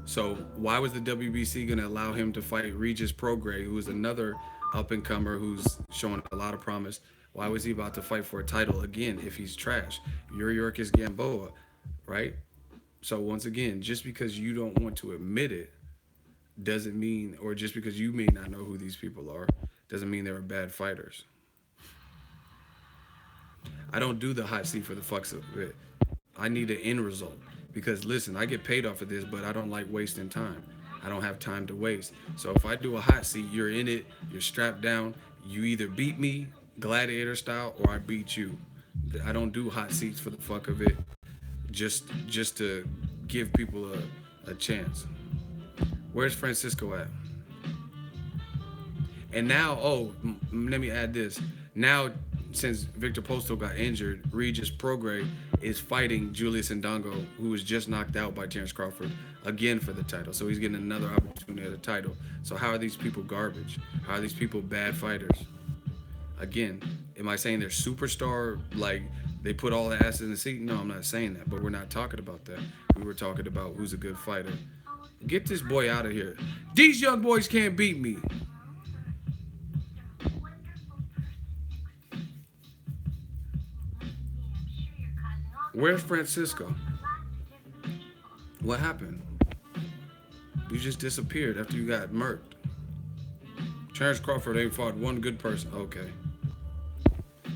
So why was the WBC going to allow him to fight Regis Prograis, who is another up-and-comer who's showing a lot of promise? Why was he about to fight for a title again if he's trash? Yuriorkis Gamboa, right? So once again, just because you don't want to admit it doesn't mean, or just because you may not know who these people are, doesn't mean they're bad fighters. I don't do the hot seat for the fucks of it. I need an end result. Because listen, I get paid off of this, but I don't like wasting time. I don't have time to waste. So if I do a hot seat, you're in it, you're strapped down, you either beat me, gladiator style, or I beat you. I don't do hot seats for the fuck of it, just to give people a chance. Where's Francisco at? And now, let me add this. Now, since Victor Postal got injured, Regis Prograis is fighting Julius Ndongo, who was just knocked out by Terence Crawford, again for the title. So he's getting another opportunity at the title. So how are these people garbage? How are these people bad fighters? Again, am I saying they're superstar, like they put all the asses in the seat? No, I'm not saying that, but we're not talking about that. We were talking about who's a good fighter. Get this boy out of here. These young boys can't beat me. Where's Francisco? What happened? You just disappeared after you got murked. Terence Crawford ain't fought one good person. Okay.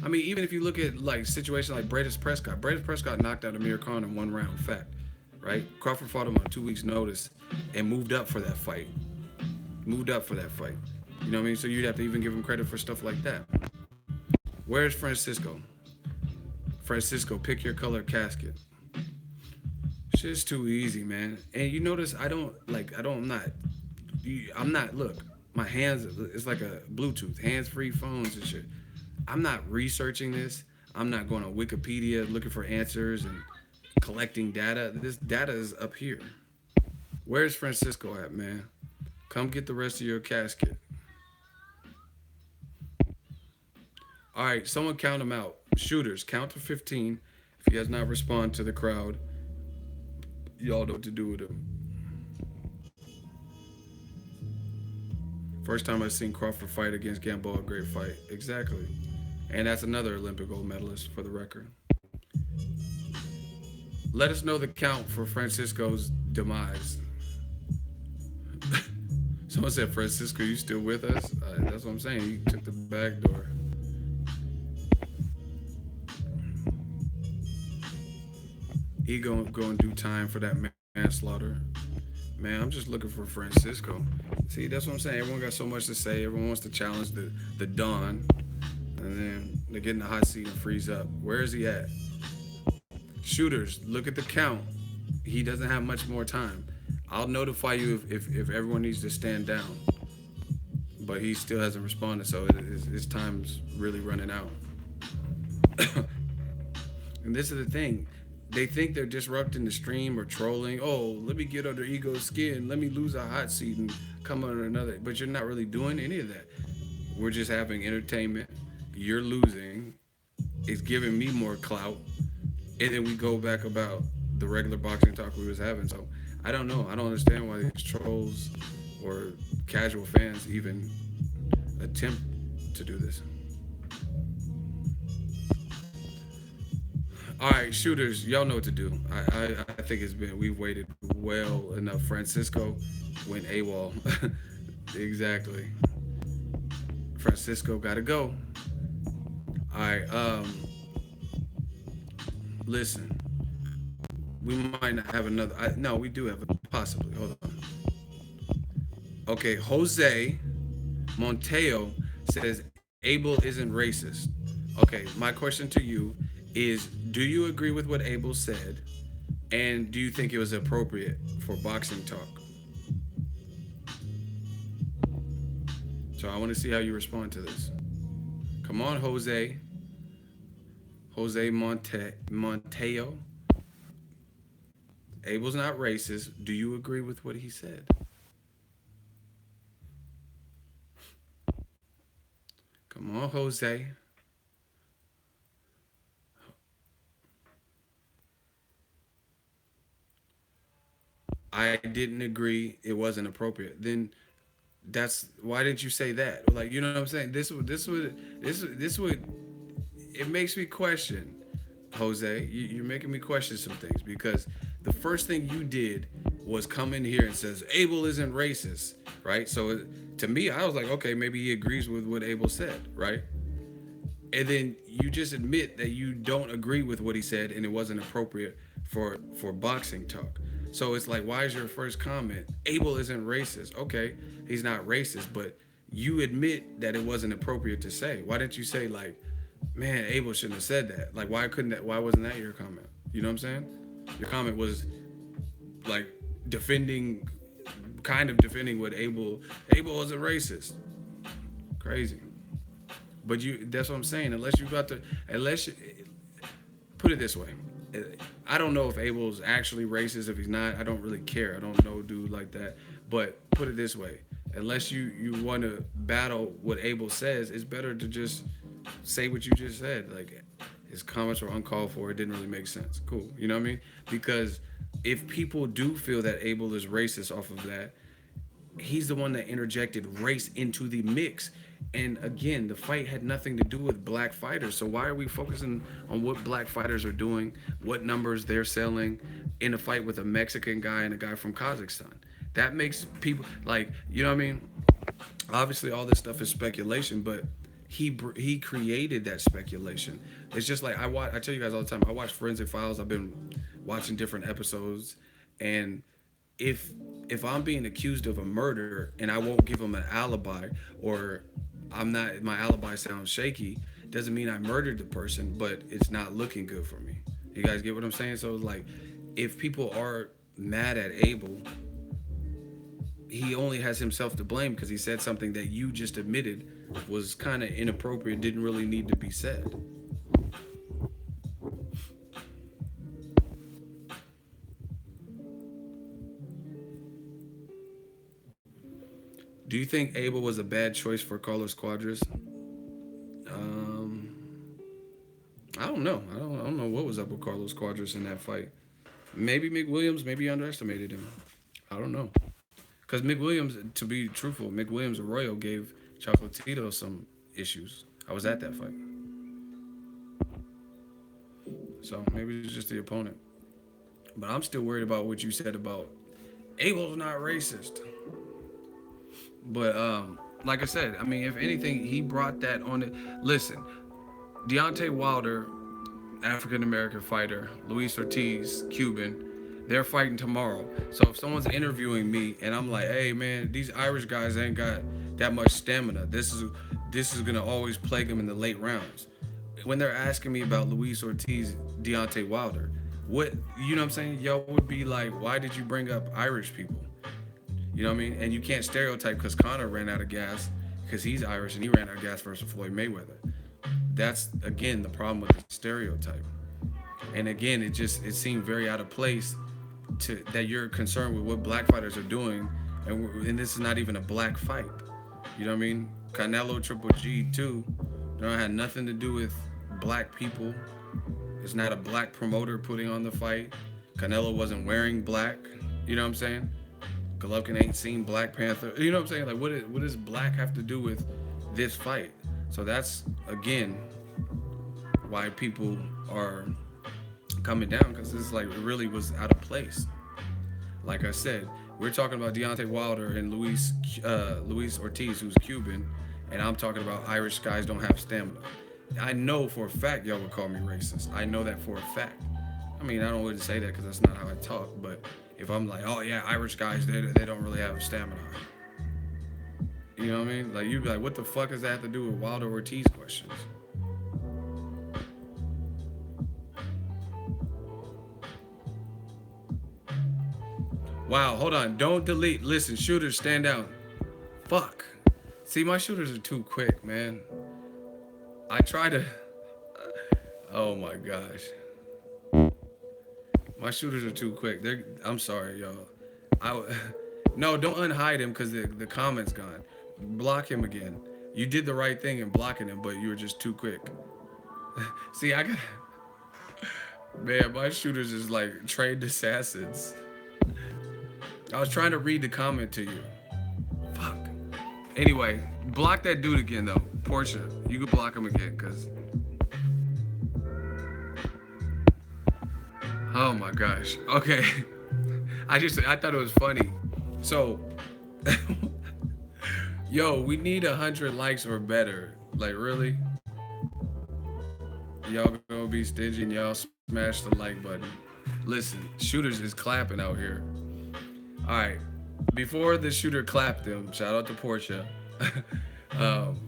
I mean, even if you look at like situations like Bradis Prescott knocked out Amir Khan in one round. Fact, right? Crawford fought him on 2 weeks' notice and moved up for that fight. You know what I mean? So you'd have to even give him credit for stuff like that. Where's Francisco? Francisco, pick your color casket. Shit's too easy, man. And you notice I'm not, look, my hands, it's like a Bluetooth, hands-free phones and shit. I'm not researching this. I'm not going on Wikipedia looking for answers and collecting data. This data is up here. Where's Francisco at, man? Come get the rest of your casket. All right, someone count him out. Shooters, count to 15. If he does not respond to the crowd, y'all know what to do with him. First time I've seen Crawford fight against Gamboa, great fight. Exactly. And that's another Olympic gold medalist for the record. Let us know the count for Francisco's demise. Someone said, Francisco, you still with us? That's what I'm saying. He took the back door. He gonna go and do time for that manslaughter. Man, I'm just looking for Francisco. See, that's what I'm saying. Everyone got so much to say. Everyone wants to challenge the Don. And then they get in the hot seat and freeze up. Where is he at? Shooters, look at the count. He doesn't have much more time. I'll notify you if everyone needs to stand down. But he still hasn't responded, so his time's really running out. And this is the thing. They think they're disrupting the stream or trolling. Oh, let me get under ego's skin. Let me lose a hot seat and come under another. But you're not really doing any of that. We're just having entertainment. You're losing. It's giving me more clout. And then we go back about the regular boxing talk we was having. So I don't know. I don't understand why these trolls or casual fans even attempt to do this. All right, shooters, y'all know what to do. I think we've waited well enough. Francisco went AWOL. Exactly. Francisco got to go. All right. Listen, we might not have another. No, we do have it possibly. Hold on. Okay, Jose Monteo says Abel isn't racist. Okay, my question to you is: do you agree with what Abel said, and do you think it was appropriate for boxing talk? So I want to see how you respond to this. Come on, Jose. Monteo. Abel's not racist. Do you agree with what he said? Come on, Jose. I didn't agree. It wasn't appropriate. Then that's why didn't you say that? Like, you know what I'm saying? This would it makes me question, Jose. You're making me question some things because the first thing you did was come in here and says Abel isn't racist, right? So to me, I was like, okay, maybe he agrees with what Abel said, right? And then you just admit that you don't agree with what he said and it wasn't appropriate for boxing talk. So it's like, why is your first comment Abel isn't racist? Okay, he's not racist, but you admit that it wasn't appropriate to say. Why didn't you say like, man, Abel shouldn't have said that? Like, why couldn't that? Why wasn't that your comment? You know what I'm saying? Your comment was like defending, kind of defending what Abel wasn't racist. Crazy. But that's what I'm saying. Unless you, put it this way, I don't know if Abel's actually racist. If he's not, I don't really care. I don't know dude like that. But put it this way, unless you want to battle what Abel says, it's better to just say what you just said. Like his comments were uncalled for. It didn't really make sense. Cool. You know what I mean? Because if people do feel that Abel is racist off of that, he's the one that interjected race into the mix. And again, the fight had nothing to do with black fighters. So why are we focusing on what black fighters are doing, what numbers they're selling in a fight with a Mexican guy and a guy from Kazakhstan? That makes people like, you know what I mean? Obviously, all this stuff is speculation, but he created that speculation. It's just like I tell you guys all the time. I watch Forensic Files. I've been watching different episodes, and if I'm being accused of a murder and I won't give them an alibi, or my alibi sounds shaky, doesn't mean I murdered the person, but it's not looking good for me. You guys get what I'm saying? So like, if people are mad at Abel, he only has himself to blame because he said something that you just admitted was kind of inappropriate, didn't really need to be said. Do you think Abel was a bad choice for Carlos Cuadras? Um, I don't know. I don't know what was up with Carlos Cuadras in that fight. Maybe McWilliams, maybe underestimated him. I don't know. Because McWilliams, to be truthful, McWilliams Arroyo gave Chocolatito some issues. I was at that fight. So maybe it's just the opponent. But I'm still worried about what you said about Abel's not racist. But like I said, I mean, if anything, he brought that on it. Listen, Deontay Wilder, African American fighter, Luis Ortiz, Cuban, they're fighting tomorrow. So if someone's interviewing me and I'm like, hey man, these Irish guys ain't got that much stamina. This is gonna always plague them in the late rounds. When they're asking me about Luis Ortiz, Deontay Wilder, what, you know what I'm saying? Y'all would be like, why did you bring up Irish people? You know what I mean? And you can't stereotype because Conor ran out of gas because he's Irish and he ran out of gas versus Floyd Mayweather. That's, again, the problem with the stereotype. And again, it seemed very out of place that you're concerned with what black fighters are doing, and this is not even a black fight. You know what I mean? Canelo Triple G too, don't have nothing to do with black people. It's not a black promoter putting on the fight. Canelo wasn't wearing black. You know what I'm saying? Golovkin ain't seen Black Panther. You know what I'm saying? Like, what does black have to do with this fight? So that's again why people are coming down, because it's like it really was out of place. Like I said, we're talking about Deontay Wilder and Luis Ortiz, who's Cuban, and I'm talking about Irish guys don't have stamina. I know for a fact y'all would call me racist. I know that for a fact. I mean, I don't wouldn't say that because that's not how I talk. But if I'm like, oh yeah, Irish guys, they don't really have stamina. You know what I mean? Like you'd be like, what the fuck does that have to do with Wilder Ortiz questions? Wow, hold on, don't delete. Listen, shooters, stand down. Fuck. See, my shooters are too quick, man. I try to. Oh my gosh. My shooters are too quick. I'm sorry, y'all. I no, don't unhide him because the comment's gone. Block him again. You did the right thing in blocking him, but you were just too quick. See, I got man. My shooters is like trained assassins. I was trying to read the comment to you. Fuck. Anyway, block that dude again though. Portia, you could block him again, cause. Oh my gosh. Okay. I thought it was funny. So, yo, we need 100 likes or better. Like really? Y'all gonna be stingy and y'all smash the like button. Listen, shooters is clapping out here. All right. Before the shooter clapped him, shout out to Portia. um,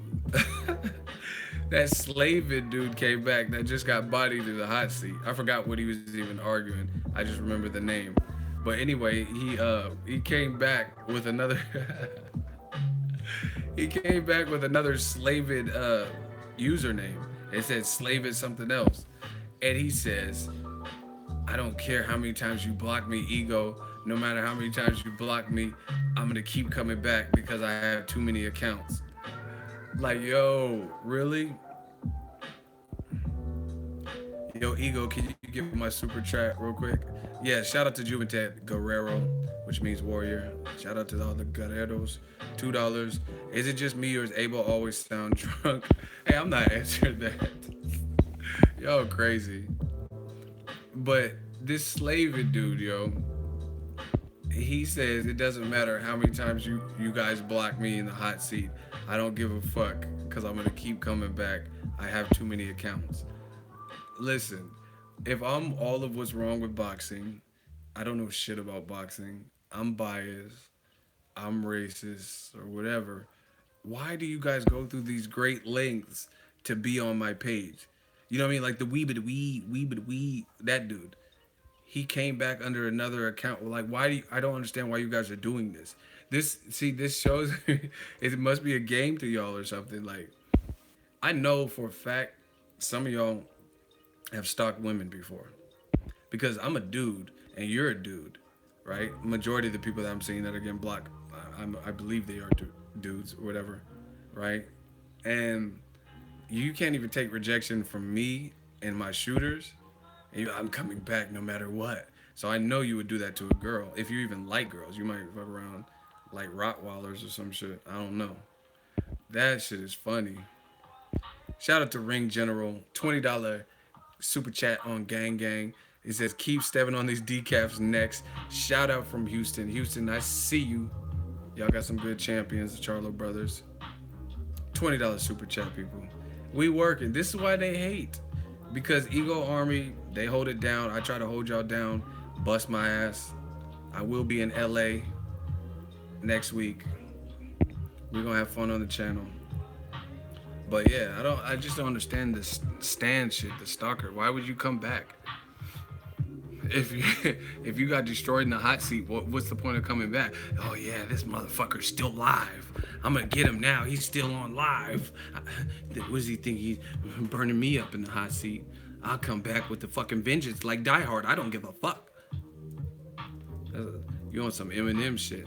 that slaving dude came back that just got bodied in the hot seat. I forgot what he was even arguing. I just remember the name. But anyway, he came back with another he came back with another slaving username. It said slaving something else. And he says, I don't care how many times you block me, ego. No matter how many times you block me, I'm gonna keep coming back because I have too many accounts. Like, yo, really? Yo, ego, can you give my super chat real quick? Yeah, shout out to Juventud Guerrero, which means warrior. Shout out to all the Guerreros. $2. Is it just me or is Abel always sound drunk? Hey, I'm not answering that. Yo, crazy. But this slaving dude, yo, he says it doesn't matter how many times you guys block me in the hot seat. I don't give a fuck because I'm gonna keep coming back. I have too many accounts. Listen, if I'm all of what's wrong with boxing, I don't know shit about boxing. I'm biased. I'm racist or whatever. Why do you guys go through these great lengths to be on my page? You know what I mean? Like the wee, that dude. He came back under another account. Like, why do you, I don't understand why you guys are doing this. This shows it must be a game to y'all or something. Like, I know for a fact some of y'all have stalked women before because I'm a dude and you're a dude, right? Majority of the people that I'm seeing that are getting blocked, I believe they are dudes or whatever, right? And you can't even take rejection from me and my shooters. I'm coming back no matter what. So I know you would do that to a girl. If you even like girls, you might fuck around like Rottweilers or some shit. I don't know. That shit is funny. Shout out to Ring General, $20 super chat on Gang Gang. It says keep stepping on these decafs next. Shout out from Houston. Houston, I see you. Y'all got some good champions, the Charlo brothers. $20 super chat, people. We working. This is why they hate. Because Ego Army, they hold it down. I try to hold y'all down. Bust my ass. I will be in LA next week. We're gonna have fun on the channel. But yeah, I just don't understand this stand shit, the stalker. Why would you come back? If you if you got destroyed in the hot seat, what's the point of coming back? Oh yeah, this motherfucker's still live. I'm gonna get him now. He's still on live. What does he think? He's burning me up in the hot seat. I'll come back with the fucking vengeance like Die Hard. I don't give a fuck. You on some Eminem shit.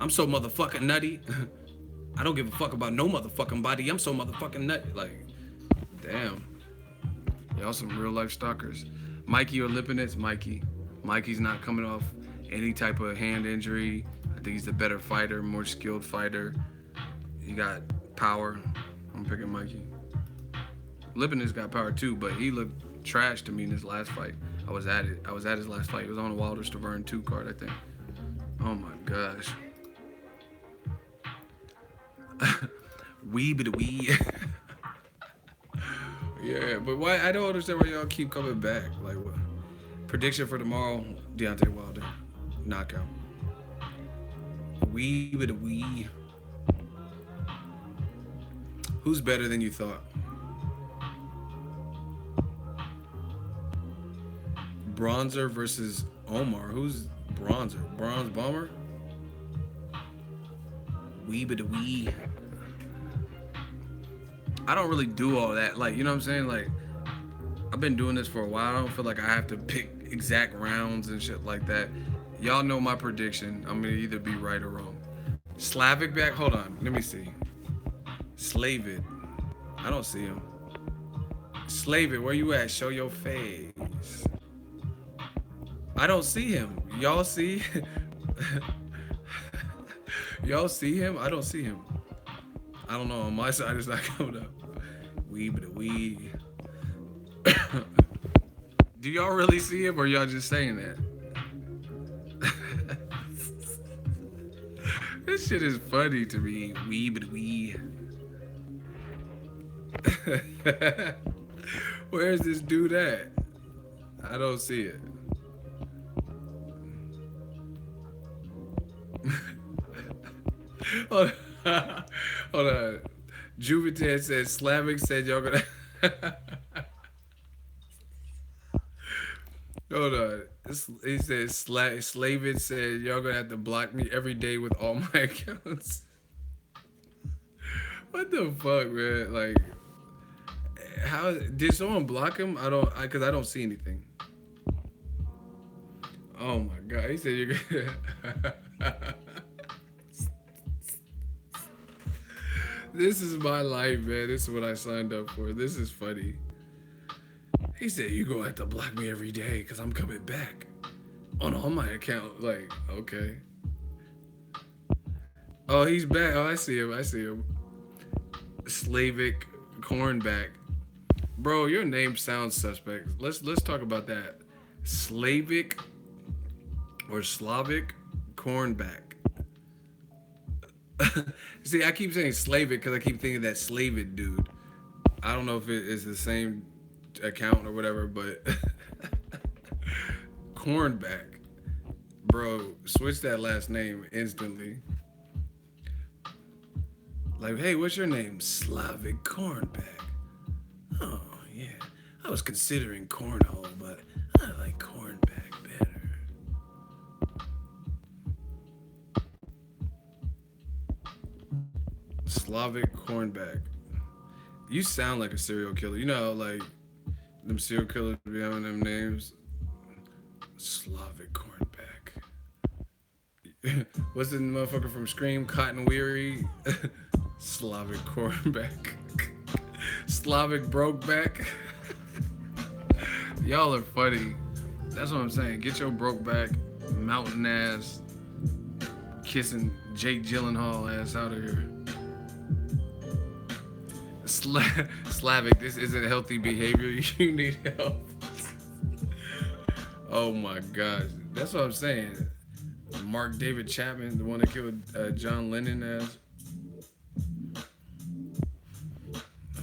I'm so motherfucking nutty. I don't give a fuck about no motherfucking body. I'm so motherfucking nutty. Like, damn. Y'all some real life stalkers. Mikey or Lipinets? Mikey. Mikey's not coming off any type of hand injury. I think he's the better fighter, more skilled fighter. You got Power. I'm picking Mikey. Lipinus got power too, but he looked trash to me in his last fight. I was at it. I was at his last fight. It was on the Wilder Stavern 2 card, I think. Oh my gosh. Wee bit wee. Yeah, but why? I don't understand why y'all keep coming back. Like, what? Prediction for tomorrow: Deontay Wilder, knockout. Wee bit wee. Who's better than you thought? Bronzer versus Omar. Who's Bronzer? Bronze Bomber? Wee bit wee. I don't really do all that. Like, you know what I'm saying? Like, I've been doing this for a while. I don't feel like I have to pick exact rounds and shit like that. Y'all know my prediction. I'm gonna either be right or wrong. Slavic back? Hold on. Let me see. Slavid. I don't see him. Slavid, where you at? Show your face. I don't see him. Y'all see? Y'all see him? I don't see him. I don't know. On my side, it's not coming up. Wee but wee. Do y'all really see him, or y'all just saying that? This shit is funny to me. Wee but wee. Where's this dude at? I don't see it. Hold on. Hold on. Juventus said Slavic said y'all gonna. Hold on. He said Slavic said y'all gonna have to block me every day with all my accounts. What the fuck, man? Like, how did someone block him? Because I don't see anything. Oh my god. He said you're gonna. This is my life, man. This is what I signed up for. This is funny. He said, you're going to have to block me every day because I'm coming back on all my account. Like, okay. Oh, he's back. Oh, I see him. I see him. Slavic Cornback. Bro, your name sounds suspect. Let's talk about that. Slavic or Slavic Cornback. See, I keep saying Slavic because I keep thinking that Slavic dude. I don't know if it is the same account or whatever, but Cornback. Bro, switch that last name instantly. Like, hey, what's your name? Slavic Cornback. Oh, yeah. I was considering cornhole, but I like Cornback better. Slavic Cornback. You sound like a serial killer. You know how, like, them serial killers be having them names? Slavic Cornback. What's the motherfucker from Scream? Cotton Weary? Slavic Cornback. Slavic Brokeback. Y'all are funny. That's what I'm saying. Get your Brokeback, mountain ass, kissing Jake Gyllenhaal ass out of here. Slavic, this isn't healthy behavior. You need help. Oh my gosh. That's what I'm saying. Mark David Chapman, the one that killed John Lennon as.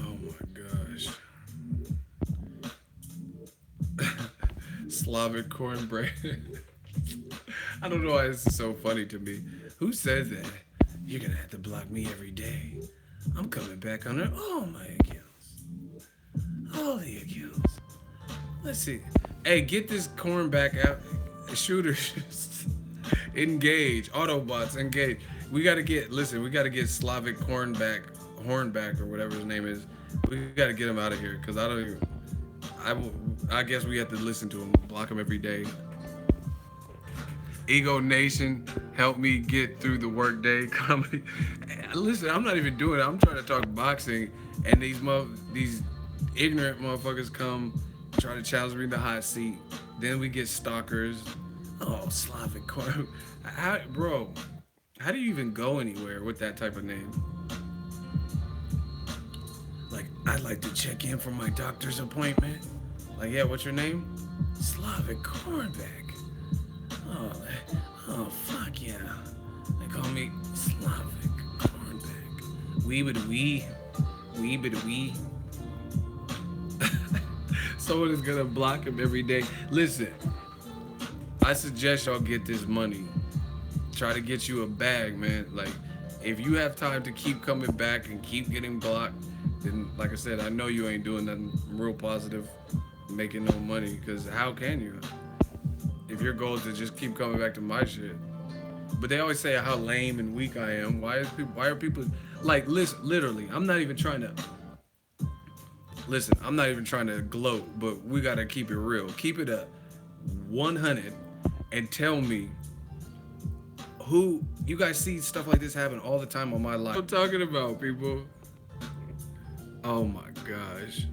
Oh my gosh. Slavic cornbread. I don't know why this is so funny to me. Who says that? You're gonna have to block me every day. I'm coming back on all my accounts. All the accounts. Let's see. Hey, get this cornback out. Shooters. Engage. Autobots, engage. We gotta get Slavic Hornback, or whatever his name is. We gotta get him out of here, because I guess we have to listen to him, block him every day. Ego Nation, help me get through the workday. Comedy. Listen, I'm not even doing it. I'm trying to talk boxing, and these ignorant motherfuckers come try to challenge me in the hot seat. Then we get stalkers. Oh, Slavic corn. Bro, how do you even go anywhere with that type of name? I'd like to check in for my doctor's appointment. Like, yeah, what's your name? Slavic Cornback. Oh, oh, fuck yeah. They call me Slavic Cornback. Wee bit wee. Wee bit wee. Someone is gonna block him every day. Listen, I suggest y'all get this money. Try to get you a bag, man. Like, if you have time to keep coming back and keep getting blocked, then, like I said, I know you ain't doing nothing real positive, making no money. Because how can you? If your goal is to just keep coming back to my shit. But they always say how lame and weak I am. Why are people like, listen? Literally, I'm not even trying to. Listen, I'm not even trying to gloat, but we gotta keep it real. Keep it up 100 and tell me who you guys see stuff like this happen all the time on my life. I'm talking about, people. Oh my gosh.